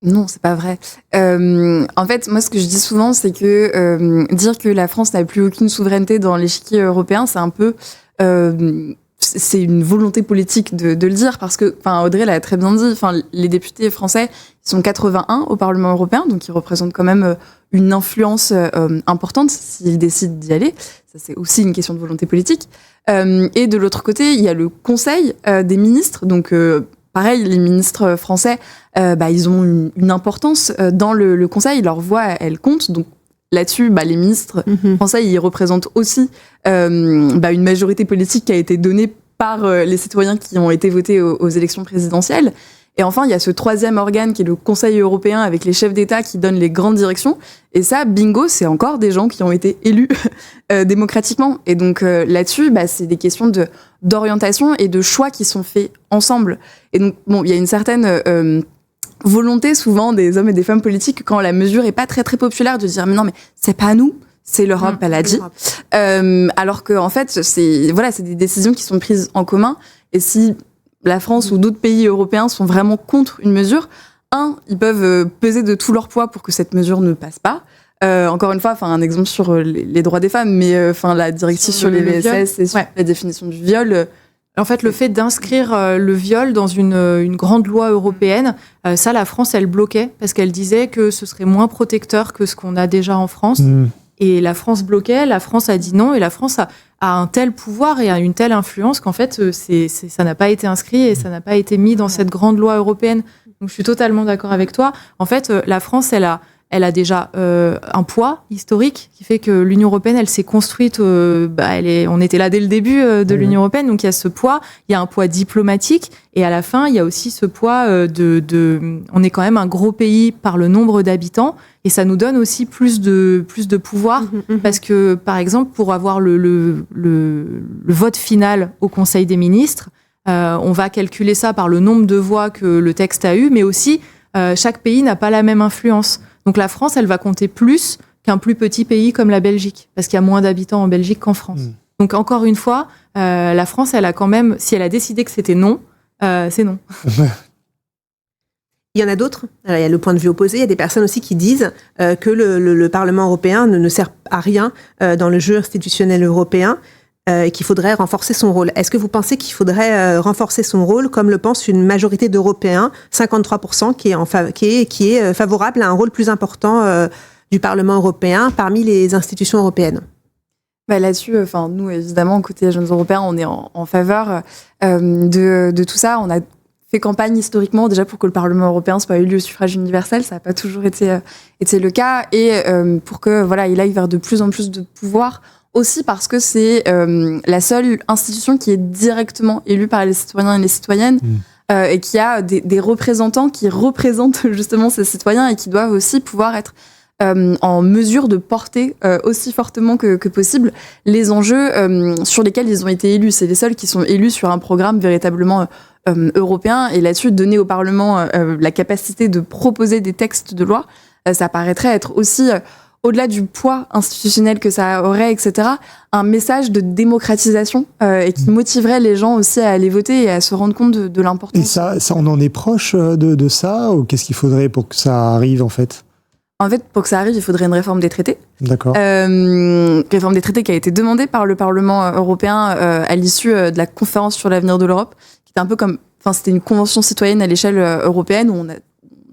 Non, c'est pas vrai. En fait, moi, ce que je dis souvent, c'est que dire que la France n'a plus aucune souveraineté dans l'échiquier européen, c'est un peu... c'est une volonté politique de le dire, parce que, Audrey l'a très bien dit, les députés français, ils sont 81 au Parlement européen, donc ils représentent quand même une influence importante s'ils décident d'y aller. Ça, c'est aussi une question de volonté politique. Et de l'autre côté, il y a le Conseil des ministres, donc pareil, les ministres français, ils ont une importance dans le Conseil, leur voix, elle compte, donc là-dessus, les ministres français, ils représentent aussi une majorité politique qui a été donnée par les citoyens qui ont été votés aux élections présidentielles. Et enfin, il y a ce troisième organe qui est le Conseil européen avec les chefs d'État qui donnent les grandes directions. Et ça, bingo, c'est encore des gens qui ont été élus démocratiquement. Et donc là-dessus, c'est des questions d'orientation et de choix qui sont faits ensemble. Et donc, il y a une certaine... volonté souvent des hommes et des femmes politiques quand la mesure est pas très très populaire de dire mais non mais c'est pas à nous, c'est l'Europe, elle a dit. Alors que en fait c'est des décisions qui sont prises en commun, et si la France ou d'autres pays européens sont vraiment contre une mesure, ils peuvent peser de tout leur poids pour que cette mesure ne passe pas. Encore une fois, un exemple sur les droits des femmes, mais la directive sur les VSS et sur la définition du viol. En fait, le fait d'inscrire le viol dans une grande loi européenne, ça, la France, elle bloquait parce qu'elle disait que ce serait moins protecteur que ce qu'on a déjà en France. Et la France bloquait, la France a dit non, et la France a un tel pouvoir et a une telle influence qu'en fait, ça n'a pas été inscrit et ça n'a pas été mis dans cette grande loi européenne. Donc, je suis totalement d'accord avec toi. En fait, la France, elle a déjà un poids historique qui fait que l'Union européenne, elle s'est construite. On était là dès le début de l'Union européenne, donc il y a ce poids. Il y a un poids diplomatique, et à la fin, il y a aussi ce poids on est quand même un gros pays par le nombre d'habitants, et ça nous donne aussi plus de pouvoir, parce que par exemple, pour avoir le vote final au Conseil des ministres, on va calculer ça par le nombre de voix que le texte a eu, mais aussi chaque pays n'a pas la même influence. Donc la France, elle va compter plus qu'un plus petit pays comme la Belgique, parce qu'il y a moins d'habitants en Belgique qu'en France. Donc encore une fois, la France, elle a quand même, si elle a décidé que c'était non, c'est non. Il y en a d'autres. Alors, il y a le point de vue opposé. Il y a des personnes aussi qui disent que le Parlement européen ne sert à rien dans le jeu institutionnel européen. Et qu'il faudrait renforcer son rôle. Est-ce que vous pensez qu'il faudrait renforcer son rôle, comme le pense une majorité d'Européens, 53%, qui est favorable à un rôle plus important du Parlement européen parmi les institutions européennes? Là-dessus, nous, évidemment, côté Jeunes Européens, on est en faveur de tout ça. On a fait campagne historiquement déjà pour que le Parlement européen soit élu au suffrage universel. Ça n'a pas toujours été le cas. Et pour que il aille vers de plus en plus de pouvoir. Aussi parce que c'est la seule institution qui est directement élue par les citoyens et les citoyennes et qui a des représentants qui représentent justement ces citoyens et qui doivent aussi pouvoir être en mesure de porter aussi fortement que possible les enjeux sur lesquels ils ont été élus. C'est les seuls qui sont élus sur un programme véritablement européen, et là-dessus, donner au Parlement la capacité de proposer des textes de loi, ça paraîtrait être aussi... au-delà du poids institutionnel que ça aurait, etc., un message de démocratisation et qui motiverait les gens aussi à aller voter et à se rendre compte de l'importance. Et ça, on en est proche de ça, ou qu'est-ce qu'il faudrait pour que ça arrive, en fait ? En fait, pour que ça arrive, il faudrait une réforme des traités. D'accord. Réforme des traités qui a été demandée par le Parlement européen à l'issue de la conférence sur l'avenir de l'Europe, qui était un peu comme... c'était une convention citoyenne à l'échelle européenne où on a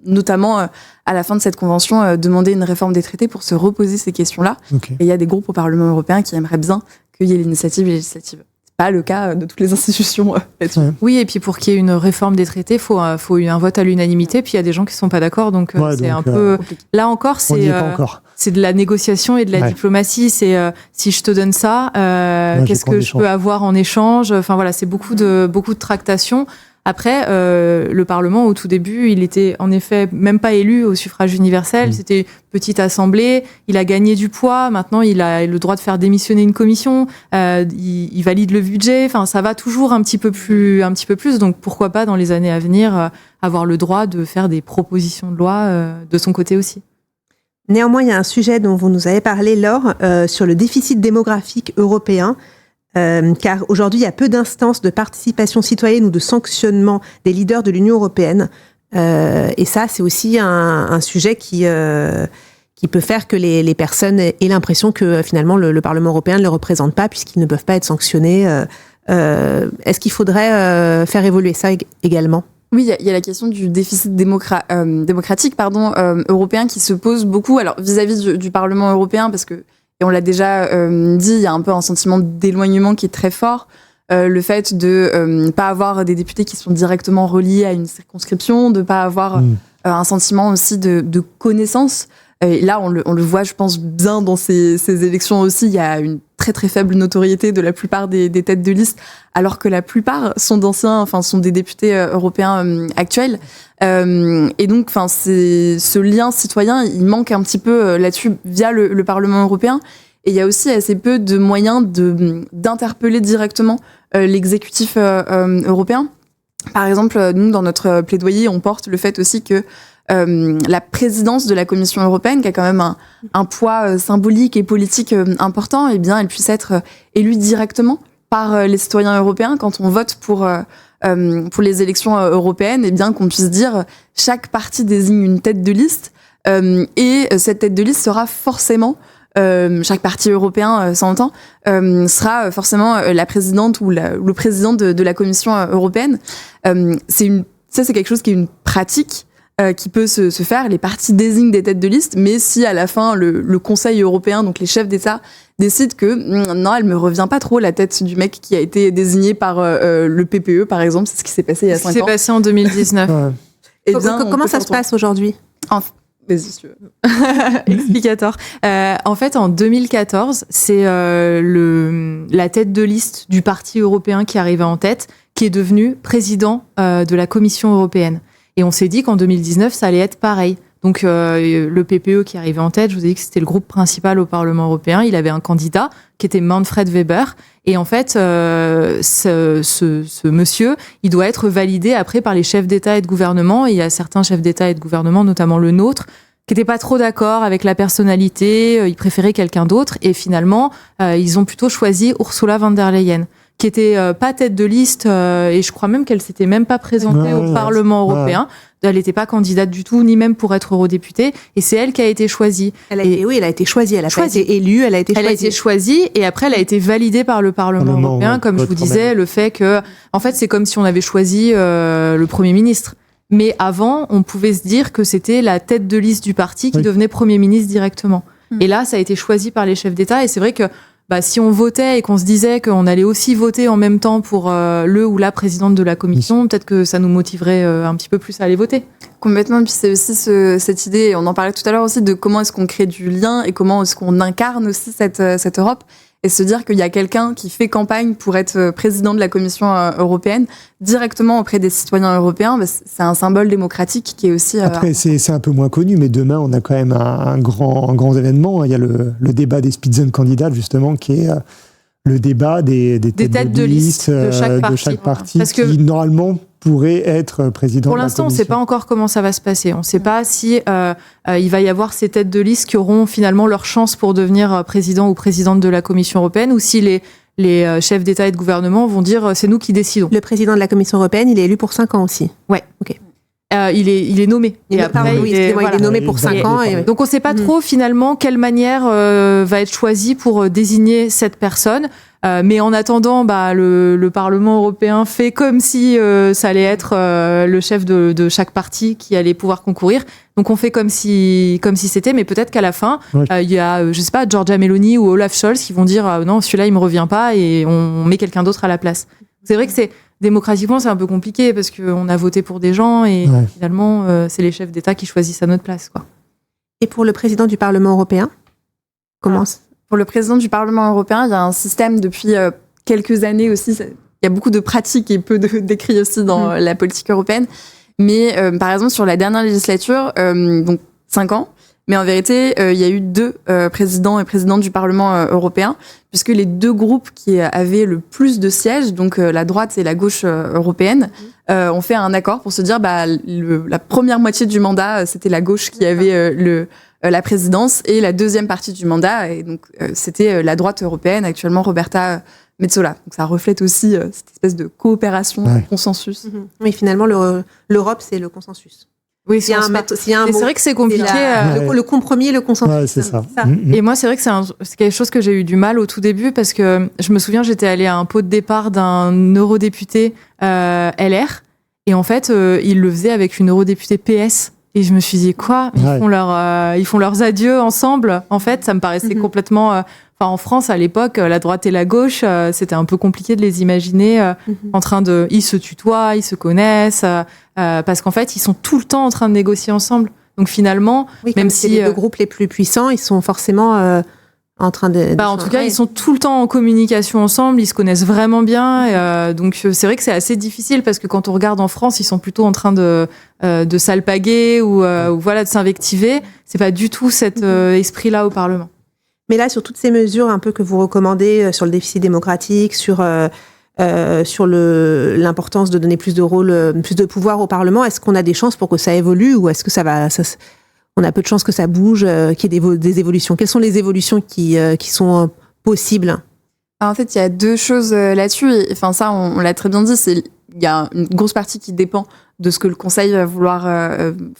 notamment à la fin de cette convention demander une réforme des traités pour se reposer ces questions-là. Okay. Et il y a des groupes au Parlement européen qui aimeraient bien qu'il y ait l'initiative législative. C'est pas le cas de toutes les institutions là-dessus. Oui, et puis pour qu'il y ait une réforme des traités, faut un vote à l'unanimité, puis il y a des gens qui sont pas d'accord, donc c'est un peu... Là encore, c'est de la négociation et de la diplomatie. C'est si je te donne ça, qu'est-ce que je peux avoir en échange ? Enfin voilà, c'est beaucoup de tractations. Après, le Parlement, au tout début, il était en effet même pas élu au suffrage universel. C'était une petite assemblée. Il a gagné du poids. Maintenant, il a le droit de faire démissionner une commission. Il valide le budget. Enfin, ça va toujours un petit peu plus. Donc, pourquoi pas, dans les années à venir, avoir le droit de faire des propositions de loi de son côté aussi. Néanmoins, il y a un sujet dont vous nous avez parlé, Laure, sur le déficit démographique européen. Car aujourd'hui, il y a peu d'instances de participation citoyenne ou de sanctionnement des leaders de l'Union européenne. Et ça, c'est aussi un sujet qui peut faire que les personnes aient l'impression que finalement le Parlement européen ne les représente pas puisqu'ils ne peuvent pas être sanctionnés. Est-ce qu'il faudrait faire évoluer ça également ? Oui, il y a la question du déficit démocratique européen qui se pose beaucoup. Alors vis-à-vis du Parlement européen, parce que et on l'a déjà dit, il y a un peu un sentiment d'éloignement qui est très fort. Le fait de ne pas avoir des députés qui sont directement reliés à une circonscription, de ne pas avoir un sentiment aussi de connaissance. Et là, on le voit, je pense, bien dans ces élections aussi. Il y a une très très faible notoriété de la plupart des têtes de liste, alors que la plupart sont des députés européens actuels. Et donc, ce lien citoyen, il manque un petit peu là-dessus via le Parlement européen. Et il y a aussi assez peu de moyens d'interpeller directement l'exécutif européen. Par exemple, nous, dans notre plaidoyer, on porte le fait aussi que la présidence de la Commission européenne, qui a quand même un poids symbolique et politique important, eh bien, elle puisse être élue directement par les citoyens européens quand on vote pour pour les élections européennes, et bien qu'on puisse dire chaque parti désigne une tête de liste et cette tête de liste sera forcément chaque parti européen s'entend sera forcément la présidente ou le président de la Commission européenne. C'est quelque chose qui est une pratique qui peut se faire. Les partis désignent des têtes de liste, mais si à la fin le Conseil européen, donc les chefs d'État, décident que non, elle me revient pas trop la tête du mec qui a été désigné par le PPE, par exemple, c'est ce qui s'est passé il y a 5 ans. Ce qui s'est passé en 2019. Eh bien, comment ça se passe aujourd'hui ? Vas-y, si tu veux. Explicateur. En fait, en 2014, c'est la tête de liste du parti européen qui arrivait en tête, qui est devenu président de la Commission européenne. Et on s'est dit qu'en 2019, ça allait être pareil. Donc le PPE qui arrivait en tête, je vous ai dit que c'était le groupe principal au Parlement européen. Il avait un candidat qui était Manfred Weber. Et en fait, ce monsieur, il doit être validé après par les chefs d'État et de gouvernement. Et il y a certains chefs d'État et de gouvernement, notamment le nôtre, qui n'étaient pas trop d'accord avec la personnalité. Ils préféraient quelqu'un d'autre. Et finalement, ils ont plutôt choisi Ursula von der Leyen, qui était pas tête de liste, et je crois même qu'elle s'était même pas présentée au Parlement européen. Elle n'était pas candidate du tout, ni même pour être eurodéputée, et c'est elle qui a été choisie. Elle a été choisie, elle a pas été élue, elle a été choisie. Elle a été choisie, et après elle a été validée par le Parlement européen, comme je vous disais, le fait que, en fait, c'est comme si on avait choisi le Premier ministre. Mais avant, on pouvait se dire que c'était la tête de liste du parti qui devenait Premier ministre directement. Et là, ça a été choisi par les chefs d'État, et c'est vrai que si on votait et qu'on se disait qu'on allait aussi voter en même temps pour le ou la présidente de la commission, peut-être que ça nous motiverait un petit peu plus à aller voter. Complètement, puis c'est aussi cette idée, on en parlait tout à l'heure aussi, de comment est-ce qu'on crée du lien et comment est-ce qu'on incarne aussi cette Europe. Et se dire qu'il y a quelqu'un qui fait campagne pour être président de la Commission européenne directement auprès des citoyens européens, c'est un symbole démocratique qui est aussi... Après, c'est un peu moins connu, mais demain, on a quand même un grand événement. Il y a le débat des Spitzenkandidaten, justement, qui est le débat des têtes de liste de chaque parti Parce que, qui, normalement, pourrait être président pour de la l'instant, on ne Commission. sait pas encore comment ça va se passer. On ne sait pas si il va y avoir ces têtes de liste qui auront finalement leur chance pour devenir président ou présidente de la Commission européenne, ou si les chefs d'État et de gouvernement vont dire c'est nous qui décidons. Le président de la Commission européenne, il est élu pour 5 ans aussi. Ouais. Ok. Il est nommé. Il est nommé pour 5 ans. Donc on ne sait pas trop finalement quelle manière va être choisie pour désigner cette personne. Mais en attendant, le Parlement européen fait comme si ça allait être le chef de chaque parti qui allait pouvoir concourir. Donc on fait comme si c'était, mais peut-être qu'à la fin, il y a, je sais pas, Giorgia Meloni ou Olaf Scholz qui vont dire non, celui-là il me revient pas et on met quelqu'un d'autre à la place. C'est vrai que démocratiquement, c'est un peu compliqué parce qu'on a voté pour des gens et finalement, c'est les chefs d'État qui choisissent à notre place, quoi. Et pour le président du Parlement européen, comment Pour le président du Parlement européen, il y a un système depuis quelques années aussi. Il y a beaucoup de pratiques et peu d'écrits aussi dans la politique européenne. Mais par exemple, sur la dernière législature, donc 5 ans, mais en vérité, il y a eu 2 présidents et présidentes du Parlement européen, puisque les 2 groupes qui avaient le plus de sièges, donc la droite et la gauche européenne, ont fait un accord pour se dire la première moitié du mandat, c'était la gauche qui avait la présidence, et la deuxième partie du mandat, et donc c'était la droite européenne, actuellement Roberta Metsola. Donc ça reflète aussi cette espèce de coopération, consensus. Oui, finalement, l'Europe, c'est le consensus. Oui, c'est vrai que c'est compliqué. Le compromis et le consensus. Ouais, c'est ça. Et moi, c'est vrai que c'est quelque chose que j'ai eu du mal au tout début parce que je me souviens, j'étais allée à un pot de départ d'un eurodéputé LR et en fait, ils le faisaient avec une eurodéputée PS. Et je me suis dit, quoi ? Ils font leurs adieux ensemble. En fait, ça me paraissait complètement... en France, à l'époque, la droite et la gauche, c'était un peu compliqué de les imaginer en train de... Ils se tutoient, ils se connaissent, parce qu'en fait, ils sont tout le temps en train de négocier ensemble. Donc finalement, même si les 2 groupes les plus puissants, ils sont forcément en train de... en tout cas, ils sont tout le temps en communication ensemble, ils se connaissent vraiment bien. Donc c'est vrai que c'est assez difficile, parce que quand on regarde en France, ils sont plutôt en train de s'alpaguer ou de s'invectiver. C'est pas du tout cet esprit-là au Parlement. Mais là, sur toutes ces mesures un peu que vous recommandez, sur le déficit démocratique, sur l'importance de donner plus de rôle, plus de pouvoir au Parlement, est-ce qu'on a des chances pour que ça évolue, ou est-ce que on a peu de chances que ça bouge, qu'il y ait des évolutions? Quelles sont les évolutions qui sont possibles? En fait, il y a 2 choses là-dessus. Enfin, ça, on l'a très bien dit, c'est il y a une grosse partie qui dépend de ce que le Conseil va vouloir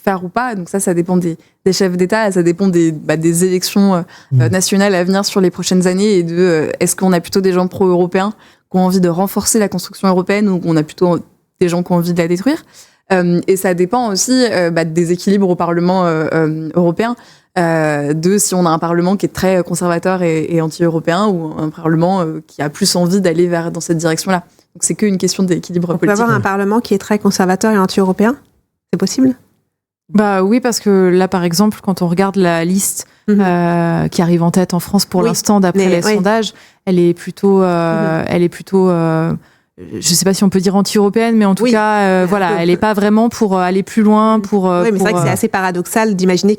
faire ou pas. Donc ça dépend des chefs d'État, ça dépend des élections nationales à venir sur les prochaines années et de est-ce qu'on a plutôt des gens pro-européens qui ont envie de renforcer la construction européenne ou qu'on a plutôt des gens qui ont envie de la détruire. Et ça dépend aussi des équilibres au Parlement européen, de si on a un Parlement qui est très conservateur et anti-européen ou un Parlement qui a plus envie d'aller dans cette direction-là. Donc c'est qu'une question d'équilibre politique. On peut avoir un Parlement qui est très conservateur et anti-européen ? C'est possible ? Bah oui, parce que là, par exemple, quand on regarde la liste qui arrive en tête en France pour l'instant, d'après les sondages, elle est plutôt, je sais pas si on peut dire anti-européenne, mais en tout cas, voilà, elle est pas vraiment pour aller plus loin, Oui, mais c'est vrai que c'est assez paradoxal d'imaginer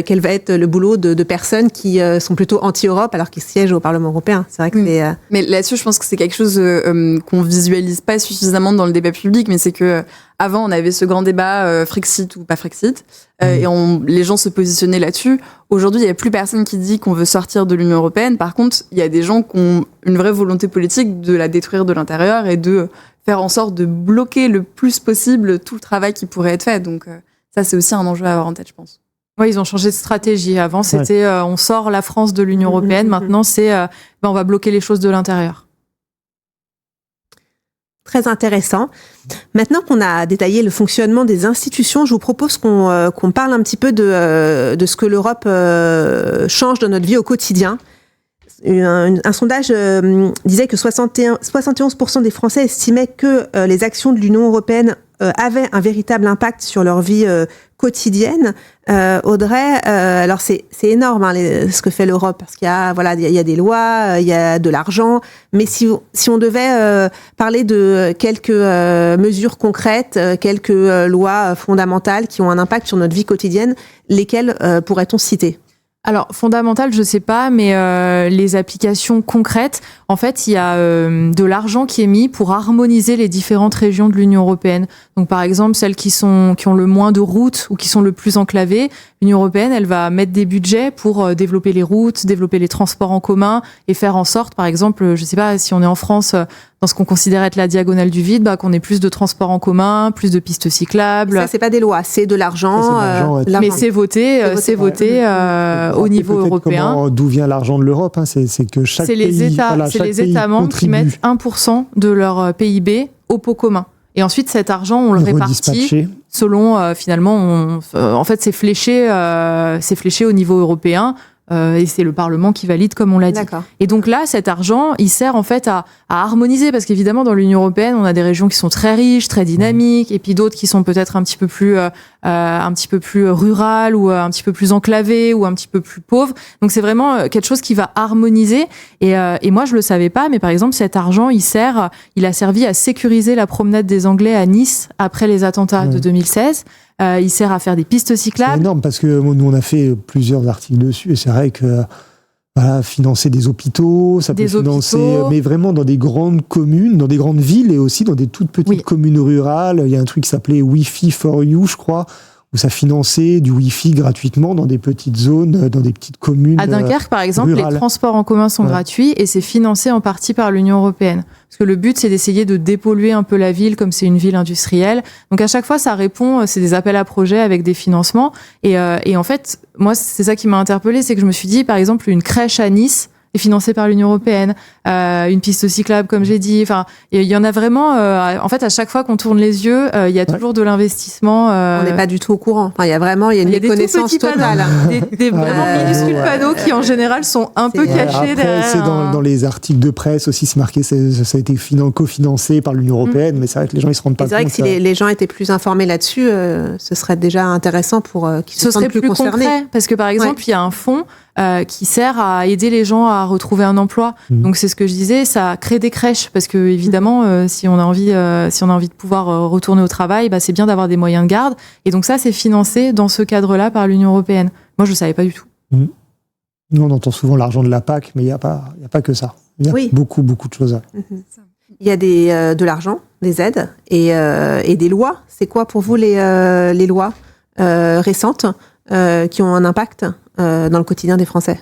quel va être le boulot de personnes qui sont plutôt anti-Europe alors qu'ils siègent au Parlement européen. C'est vrai que c'est... Mais là-dessus, je pense que c'est quelque chose qu'on visualise pas suffisamment dans le débat public, mais c'est que avant, on avait ce grand débat Frexit ou pas Frexit, et les gens se positionnaient là-dessus. Aujourd'hui, il n'y a plus personne qui dit qu'on veut sortir de l'Union européenne. Par contre, il y a des gens qui ont une vraie volonté politique de la détruire de l'intérieur et de faire en sorte de bloquer le plus possible tout le travail qui pourrait être fait. Donc ça, c'est aussi un enjeu à avoir en tête, je pense. Oui, ils ont changé de stratégie. Avant, c'était on sort la France de l'Union européenne. Maintenant, c'est on va bloquer les choses de l'intérieur. Très intéressant. Maintenant qu'on a détaillé le fonctionnement des institutions, je vous propose qu'on parle un petit peu de ce que l'Europe change dans notre vie au quotidien. Un sondage disait que 71% des Français estimaient que les actions de l'Union européenne avaient un véritable impact sur leur vie quotidienne. Audrey, alors c'est énorme ce que fait l'Europe, parce qu'il y a des lois, il y a de l'argent, mais si on devait parler de quelques mesures concrètes, quelques lois fondamentales qui ont un impact sur notre vie quotidienne, lesquelles pourrait-on citer ? Alors, fondamental, je sais pas, mais les applications concrètes, en fait, il y a de l'argent qui est mis pour harmoniser les différentes régions de l'Union européenne. Donc, par exemple, celles qui ont le moins de routes ou qui sont le plus enclavées, l'Union européenne, elle va mettre des budgets pour développer les routes, développer les transports en commun et faire en sorte, par exemple, je sais pas, si on est en France, dans ce qu'on considère être la diagonale du vide, qu'on ait plus de transports en commun, plus de pistes cyclables. Ça, c'est pas des lois, c'est de l'argent. Mais c'est voté au niveau européen. D'où vient l'argent de l'Europe, c'est que chaque pays... C'est les États membres qui mettent 1% de leur PIB au pot commun. Et ensuite, cet argent, on le répartit selon, finalement, en fait, c'est fléché au niveau européen. Et c'est le Parlement qui valide, comme on l'a dit. D'accord. Et donc là, cet argent, il sert en fait à harmoniser, parce qu'évidemment, dans l'Union européenne, on a des régions qui sont très riches, très dynamiques, et puis d'autres qui sont peut-être un petit peu plus rurales, ou un petit peu plus enclavées, ou un petit peu plus pauvres. Donc c'est vraiment quelque chose qui va harmoniser. Et moi, je le savais pas, mais par exemple, cet argent, il a servi à sécuriser la promenade des Anglais à Nice après les attentats de 2016. Il sert à faire des pistes cyclables. C'est énorme, parce que nous, on a fait plusieurs articles dessus, et c'est vrai que financer des hôpitaux, ça peut financer, mais vraiment dans des grandes communes, dans des grandes villes, et aussi dans des toutes petites communes rurales. Il y a un truc qui s'appelait Wi-Fi for You, je crois, où ça finançait du Wi-Fi gratuitement dans des petites zones, dans des petites communes. À Dunkerque, par exemple, rurales. Les transports en commun sont gratuits, et c'est financé en partie par l'Union européenne. Parce que le but, c'est d'essayer de dépolluer un peu la ville, comme c'est une ville industrielle. Donc à chaque fois, ça répond, c'est des appels à projets avec des financements. Et en fait, moi, c'est ça qui m'a interpellée, c'est que je me suis dit, par exemple, une crèche à Nice est financée par l'Union européenne, une piste cyclable, comme j'ai dit. Enfin, il y en a vraiment. En fait, à chaque fois qu'on tourne les yeux, il y a toujours de l'investissement. On n'est pas du tout au courant. Enfin, il y a une méconnaissance totale. Des vraiment minuscules panneaux qui, en général, sont un peu cachés derrière. C'est dans les articles de presse aussi, c'est marqué, ça a été cofinancé par l'Union européenne, mais c'est vrai que les gens ils se rendent pas compte. C'est vrai que si les gens étaient plus informés là-dessus, ce serait déjà intéressant pour qu'ils se sentent plus concernés. Concret, parce que par exemple, il y a un fonds qui sert à aider les gens à retrouver un emploi. Donc c'est ce que je disais, ça crée des crèches, parce que évidemment, si on a envie de pouvoir retourner au travail, c'est bien d'avoir des moyens de garde. Et donc ça, c'est financé dans ce cadre-là par l'Union européenne. Moi, je savais pas du tout. Nous, on entend souvent l'argent de la PAC, mais il y a pas que ça. Il y a beaucoup de choses. Il y a de l'argent, des aides et des lois. C'est quoi pour vous les lois récentes qui ont un impact dans le quotidien des Français?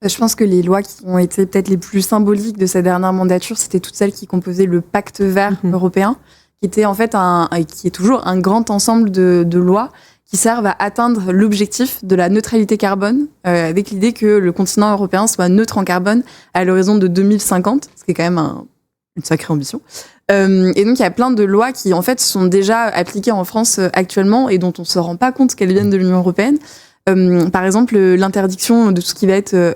Je pense que les lois qui ont été peut-être les plus symboliques de cette dernière mandature, c'était toutes celles qui composaient le pacte vert européen, qui était en fait qui est toujours un grand ensemble de lois qui servent à atteindre l'objectif de la neutralité carbone, avec l'idée que le continent européen soit neutre en carbone à l'horizon de 2050, ce qui est quand même une sacrée ambition. Et donc il y a plein de lois qui en fait sont déjà appliquées en France actuellement et dont on se rend pas compte qu'elles viennent de l'Union européenne. Par exemple, l'interdiction de tout ce qui va être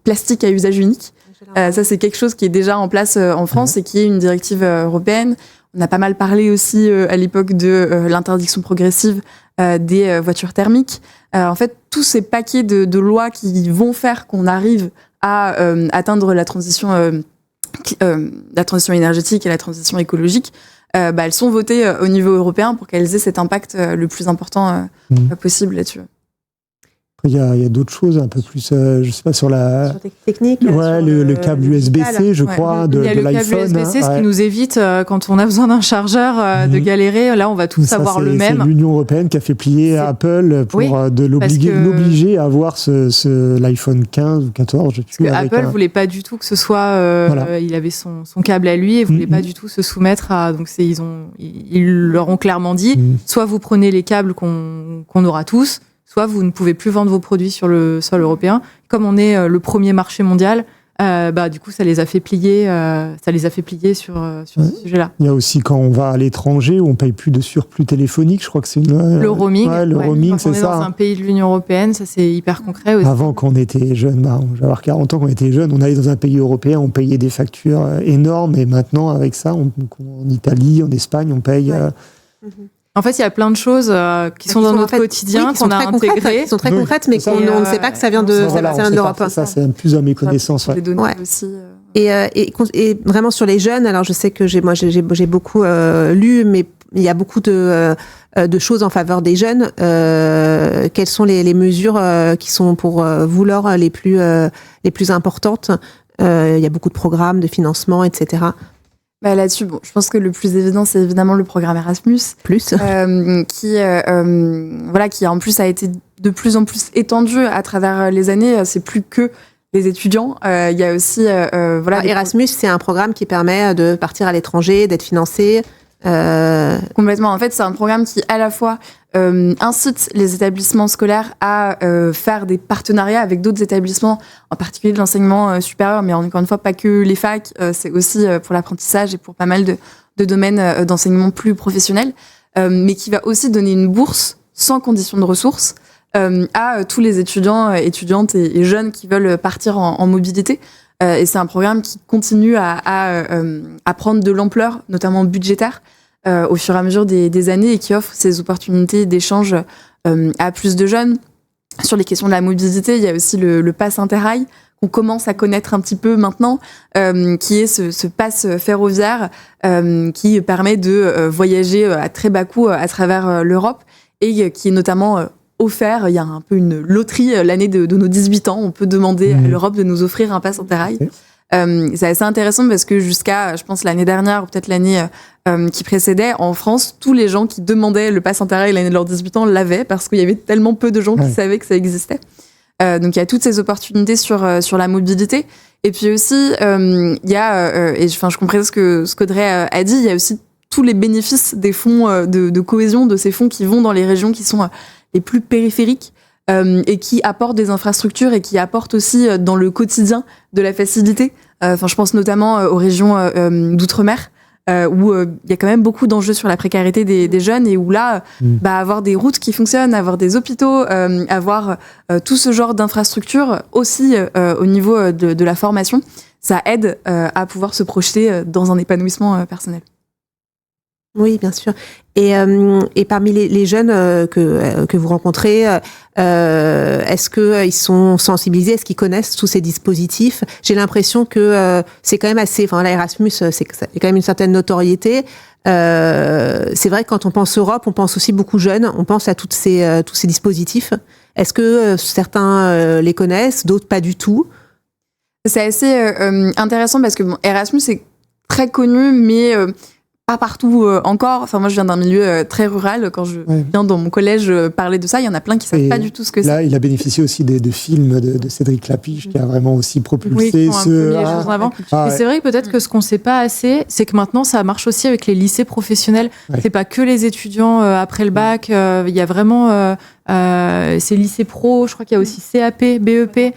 plastique à usage unique. Ça, c'est quelque chose qui est déjà en place en France et qui est une directive européenne. On a pas mal parlé aussi à l'époque de l'interdiction progressive des voitures thermiques. En fait, tous ces paquets de lois qui vont faire qu'on arrive à atteindre la transition énergétique et la transition écologique, elles sont votées au niveau européen pour qu'elles aient cet impact le plus important possible là-dessus. Il y a d'autres choses un peu plus, je sais pas, sur la technique. Ouais, le câble USB-C, je crois, de l'iPhone. Il y a le câble USB-C, ce qui nous évite, quand on a besoin d'un chargeur, de galérer. Là, on va tous avoir le même. C'est l'Union européenne qui a fait plier Apple pour l'obliger à avoir l'iPhone 15 ou 14, je sais plus. Apple voulait pas du tout que ce soit. Il avait son câble à lui et voulait pas du tout se soumettre à. Donc ils leur ont clairement dit, soit vous prenez les câbles qu'on aura tous, soit vous ne pouvez plus vendre vos produits sur le sol européen. Comme on est le premier marché mondial, du coup, ça les a fait plier sur ce sujet-là. Il y a aussi quand on va à l'étranger, où on paye plus de surplus téléphonique, je crois que c'est le roaming. Le roaming, quand c'est ça. On est dans un pays de l'Union européenne, ça c'est hyper concret aussi. Avant, quand on était jeune, je vais avoir 40 ans, quand on était jeune, on allait dans un pays européen, on payait des factures énormes, et maintenant, avec ça, en Italie, en Espagne, on paye... En fait, il y a plein de choses qui sont dans notre quotidien, qu'on a intégrées. Qui sont très concrètes, mais on ne sait pas que ça vient de l'Europe. Ça, c'est plus à mes connaissances. Les données aussi. Et vraiment sur les jeunes, alors je sais que j'ai beaucoup lu, mais il y a beaucoup de choses en faveur des jeunes. Quelles sont les mesures qui sont pour vous, Laure, les plus importantes? Il y a beaucoup de programmes, de financement, etc. Là-dessus, je pense que le plus évident, c'est évidemment le programme Erasmus, qui en plus a été de plus en plus étendu à travers les années. C'est plus que les étudiants. Il y a aussi Erasmus, c'est un programme qui permet de partir à l'étranger, d'être financé. Complètement. En fait, c'est un programme qui à la fois incite les établissements scolaires à faire des partenariats avec d'autres établissements, en particulier de l'enseignement supérieur, mais encore une fois, pas que les facs, c'est aussi pour l'apprentissage et pour pas mal de domaines d'enseignement plus professionnels, mais qui va aussi donner une bourse sans condition de ressources à tous les étudiants, étudiantes et jeunes qui veulent partir en mobilité. Et c'est un programme qui continue à prendre de l'ampleur, notamment budgétaire, au fur et à mesure des années, et qui offre ces opportunités d'échange à plus de jeunes. Sur les questions de la mobilité, il y a aussi le pass Interrail, qu'on commence à connaître un petit peu maintenant, qui est ce pass ferroviaire qui permet de voyager à très bas coût à travers l'Europe, et qui est notamment offert. Il y a un peu une loterie l'année de nos 18 ans. On peut demander à l'Europe de nous offrir un pass Interrail. C'est assez intéressant parce que jusqu'à, je pense, l'année dernière ou peut-être l'année qui précédait, en France, tous les gens qui demandaient le pass Interrail l'année de leurs 18 ans l'avaient parce qu'il y avait tellement peu de gens qui savaient que ça existait. Donc il y a toutes ces opportunités sur la mobilité. Et puis aussi, il y a, je comprends ce qu'Audrey a dit, il y a aussi tous les bénéfices des fonds de cohésion, de ces fonds qui vont dans les régions qui sont les plus périphériques, et qui apportent des infrastructures et qui apportent aussi dans le quotidien de la facilité. Je pense notamment aux régions d'outre-mer, où il y a quand même beaucoup d'enjeux sur la précarité des jeunes, et où là, avoir des routes qui fonctionnent, avoir des hôpitaux, avoir tout ce genre d'infrastructures aussi au niveau de la formation, ça aide à pouvoir se projeter dans un épanouissement personnel. Oui, bien sûr. Et parmi les jeunes que vous rencontrez, est-ce qu'ils sont sensibilisés? Est-ce qu'ils connaissent tous ces dispositifs? J'ai l'impression que c'est quand même assez... l'Erasmus, c'est quand même une certaine notoriété. C'est vrai que quand on pense Europe, on pense aussi beaucoup jeunes. On pense à tous ces dispositifs. Est-ce que certains les connaissent, d'autres pas du tout? C'est assez intéressant parce que Erasmus est très connu, mais... pas partout encore. Enfin, moi, je viens d'un milieu très rural. Quand je viens dans mon collège parler de ça, il y en a plein qui savent pas du tout ce que c'est. Là, il a bénéficié aussi de films de Cédric Clapiche, qui a vraiment aussi propulsé les choses en avant. Et c'est vrai que peut-être que ce qu'on sait pas assez, c'est que maintenant, ça marche aussi avec les lycées professionnels. C'est pas que les étudiants après le bac. Il y a vraiment ces lycées pro. Je crois qu'il y a aussi CAP, BEP.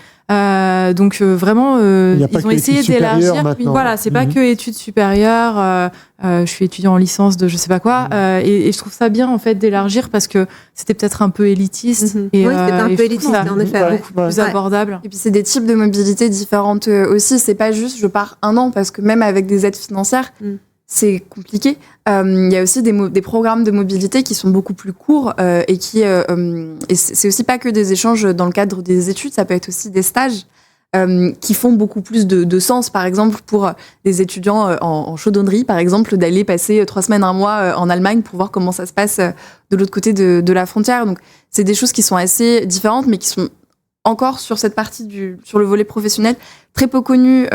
Donc vraiment, ils ont essayé d'élargir. Voilà, c'est pas que études supérieures. Je suis étudiant en licence de je sais pas quoi, et je trouve ça bien en fait d'élargir parce que c'était peut-être un peu élitiste. Et, oui, c'était un peu élitiste, en effet. Beaucoup plus abordable. Et puis c'est des types de mobilité différentes aussi. C'est pas juste je pars 1 an parce que même avec des aides financières. C'est compliqué. Il y a aussi des programmes de mobilité qui sont beaucoup plus courts et c'est aussi pas que des échanges dans le cadre des études, ça peut être aussi des stages qui font beaucoup plus de sens. Par exemple, pour des étudiants en chaudronnerie, par exemple, d'aller passer 3 semaines, 1 mois en Allemagne pour voir comment ça se passe de l'autre côté de la frontière. Donc, c'est des choses qui sont assez différentes, mais qui sont encore sur cette partie sur le volet professionnel, très peu connu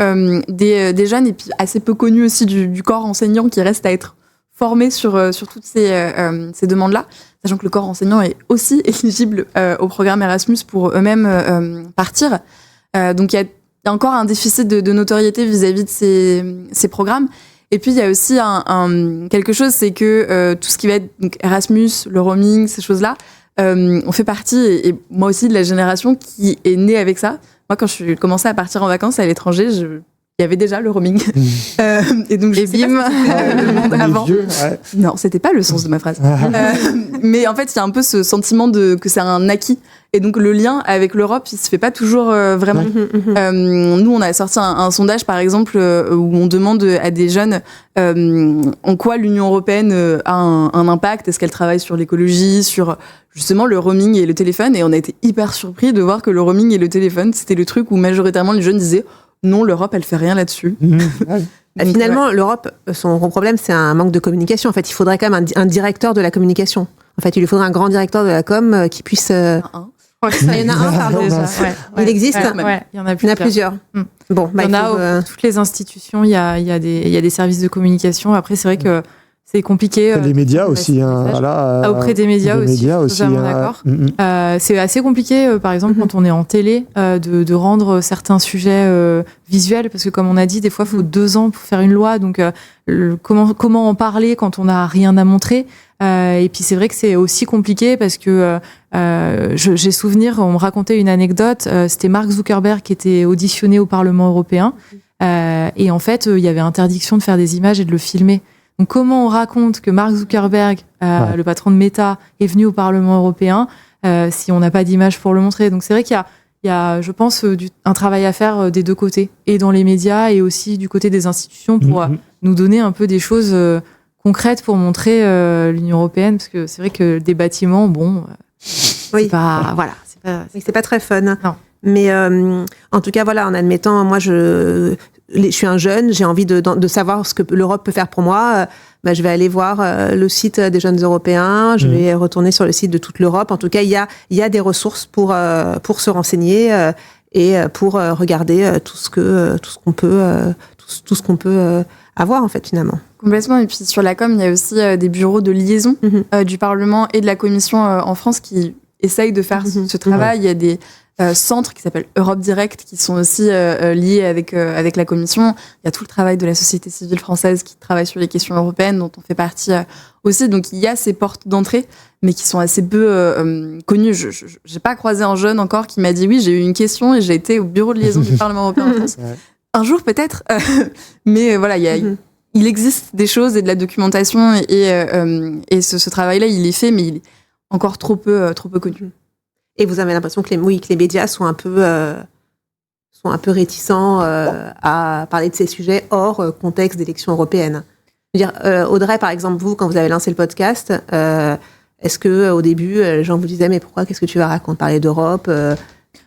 des jeunes et puis assez peu connu aussi du corps enseignant qui reste à être formé sur toutes ces demandes-là, sachant que le corps enseignant est aussi éligible au programme Erasmus pour eux-mêmes partir. Donc il y a encore un déficit de notoriété vis-à-vis de ces programmes. Et puis il y a aussi quelque chose, c'est que tout ce qui va être donc, Erasmus, le roaming, ces choses-là, on fait partie, et moi aussi, de la génération qui est née avec ça. Moi, quand je commençais à partir en vacances à l'étranger, il y avait déjà le roaming. Et donc, le monde avant. Non, c'était pas le sens de ma phrase. Mais en fait, il y a un peu ce sentiment que c'est un acquis. Et donc, le lien avec l'Europe, il se fait pas toujours vraiment. Nous, on a sorti un sondage, par exemple, où on demande à des jeunes en quoi l'Union européenne a un impact. Est-ce qu'elle travaille sur l'écologie, sur justement le roaming et le téléphone. Et on a été hyper surpris de voir que le roaming et le téléphone, c'était le truc où majoritairement les jeunes disaient non, l'Europe, elle fait rien là-dessus. Finalement, l'Europe, son gros problème, c'est un manque de communication. En fait, il faudrait quand même un directeur de la communication. En fait, il lui faudrait un grand directeur de la com qui puisse... Il y en a un, pardon. Il existe. Il y en a plusieurs. Bon, il y en a toutes les institutions, il y a des services de communication. Après, c'est vrai que c'est compliqué. Les médias aussi. Auprès des médias aussi, totalement d'accord. C'est assez compliqué, par exemple, quand on est en télé, de rendre certains sujets visuels, parce que comme on a dit, des fois, il faut 2 ans pour faire une loi. Donc, comment en parler quand on n'a rien à montrer? Et puis, c'est vrai que c'est aussi compliqué parce que j'ai souvenir, on me racontait une anecdote, c'était Mark Zuckerberg qui était auditionné au Parlement européen. Et en fait, il y avait interdiction de faire des images et de le filmer. Donc, comment on raconte que Mark Zuckerberg, le patron de Meta, est venu au Parlement européen si on n'a pas d'image pour le montrer? Donc, c'est vrai qu'il y a, je pense, un travail à faire des 2 côtés, et dans les médias et aussi du côté des institutions pour nous donner un peu des choses concrètes pour montrer l'Union européenne, parce que c'est vrai que des bâtiments, c'est pas, voilà, c'est pas très fun. Non. Mais en tout cas, voilà, en admettant, moi, je suis un jeune, j'ai envie de savoir ce que l'Europe peut faire pour moi. Je vais aller voir le site des jeunes européens, je vais retourner sur le site de toute l'Europe. En tout cas, il y a des ressources pour se renseigner et pour regarder tout ce qu'on peut avoir, en fait, finalement. Complètement. Et puis sur la com, il y a aussi des bureaux de liaison du Parlement et de la Commission en France qui essayent de faire ce travail. Il y a des centres qui s'appellent Europe Direct qui sont aussi liés avec la Commission. Il y a tout le travail de la société civile française qui travaille sur les questions européennes, dont on fait partie aussi. Donc il y a ces portes d'entrée, mais qui sont assez peu connues. Je n'ai pas croisé un jeune encore qui m'a dit oui, j'ai eu une question et j'ai été au bureau de liaison du Parlement européen en France. Un jour peut-être, mais voilà, il existe des choses et de la documentation et ce travail-là, il est fait, mais il est encore trop peu connu. Et vous avez l'impression que les médias sont un peu réticents à parler de ces sujets hors contexte d'élection européenne. Je veux dire, Audrey, par exemple, vous, quand vous avez lancé le podcast, est-ce que au début, les gens vous disaient mais pourquoi, qu'est-ce que tu vas raconter, parler d'Europe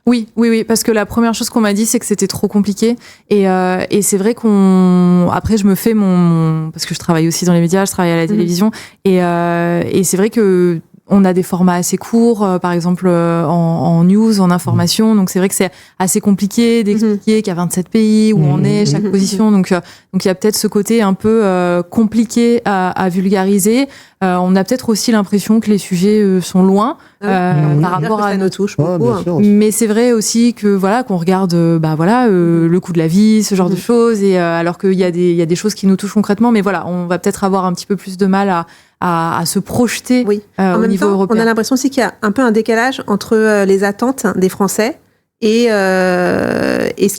Oui, parce que la première chose qu'on m'a dit, c'est que c'était trop compliqué. Et c'est vrai après, je me fais parce que je travaille aussi dans les médias, je travaille à la télévision, et c'est vrai que on a des formats assez courts, par exemple en news, en information. Donc c'est vrai que c'est assez compliqué d'expliquer qu'il y a 27 pays, où on est, chaque position. Donc il y a peut-être ce côté un peu compliqué à vulgariser. On a peut-être aussi l'impression que les sujets sont loin par rapport à nos touches beaucoup. Mais c'est vrai aussi que voilà qu'on regarde le coût de la vie, ce genre de choses, et alors qu'il y a des choses qui nous touchent concrètement. Mais voilà, on va peut-être avoir un petit peu plus de mal à se projeter au niveau européen. On a l'impression aussi qu'il y a un peu un décalage entre les attentes des Français et ce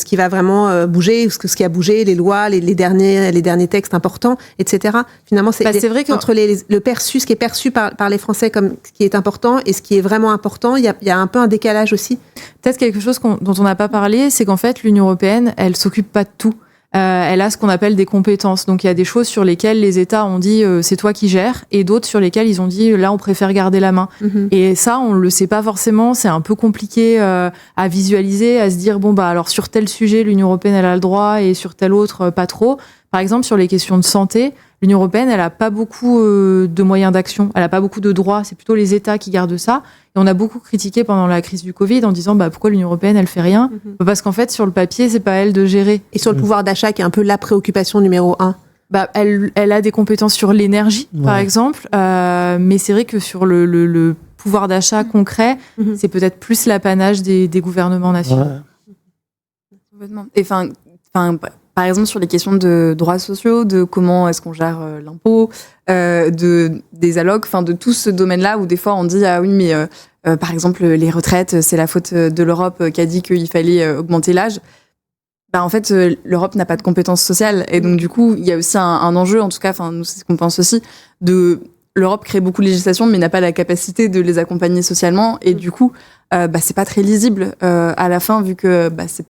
qui va vraiment bouger, ce qui a bougé, les lois, les derniers textes importants, etc. Finalement, c'est vrai que entre le perçu, ce qui est perçu par les Français comme ce qui est important et ce qui est vraiment important, il y a un peu un décalage aussi. Peut-être quelque chose dont on n'a pas parlé, c'est qu'en fait, l'Union européenne, elle s'occupe pas de tout. Elle a ce qu'on appelle des compétences. Donc il y a des choses sur lesquelles les États ont dit c'est toi qui gères, et d'autres sur lesquelles ils ont dit là on préfère garder la main. Et ça on le sait pas forcément, c'est un peu compliqué à visualiser, à se dire bon bah alors sur tel sujet l'Union européenne elle a le droit et sur tel autre pas trop. Par exemple sur les questions de santé, l'Union européenne elle a pas beaucoup de moyens d'action, elle a pas beaucoup de droits, c'est plutôt les États qui gardent ça. Et on a beaucoup critiqué pendant la crise du Covid en disant pourquoi l'Union européenne elle fait rien, parce qu'en fait sur le papier c'est pas elle de gérer. Et sur le pouvoir d'achat qui est un peu la préoccupation numéro 1. Elle a des compétences sur l'énergie par exemple, mais c'est vrai que sur le pouvoir d'achat concret, c'est peut-être plus l'apanage des gouvernements nationaux. Et par exemple, sur les questions de droits sociaux, de comment est-ce qu'on gère l'impôt, des allocs, de tout ce domaine-là où des fois on dit ah oui mais par exemple les retraites c'est la faute de l'Europe qui a dit qu'il fallait augmenter l'âge. En fait l'Europe n'a pas de compétences sociales et donc du coup il y a aussi un enjeu, en tout cas nous c'est ce qu'on pense aussi, de l'Europe crée beaucoup de législation mais n'a pas la capacité de les accompagner socialement et du coup c'est pas très lisible à la fin vu que c'est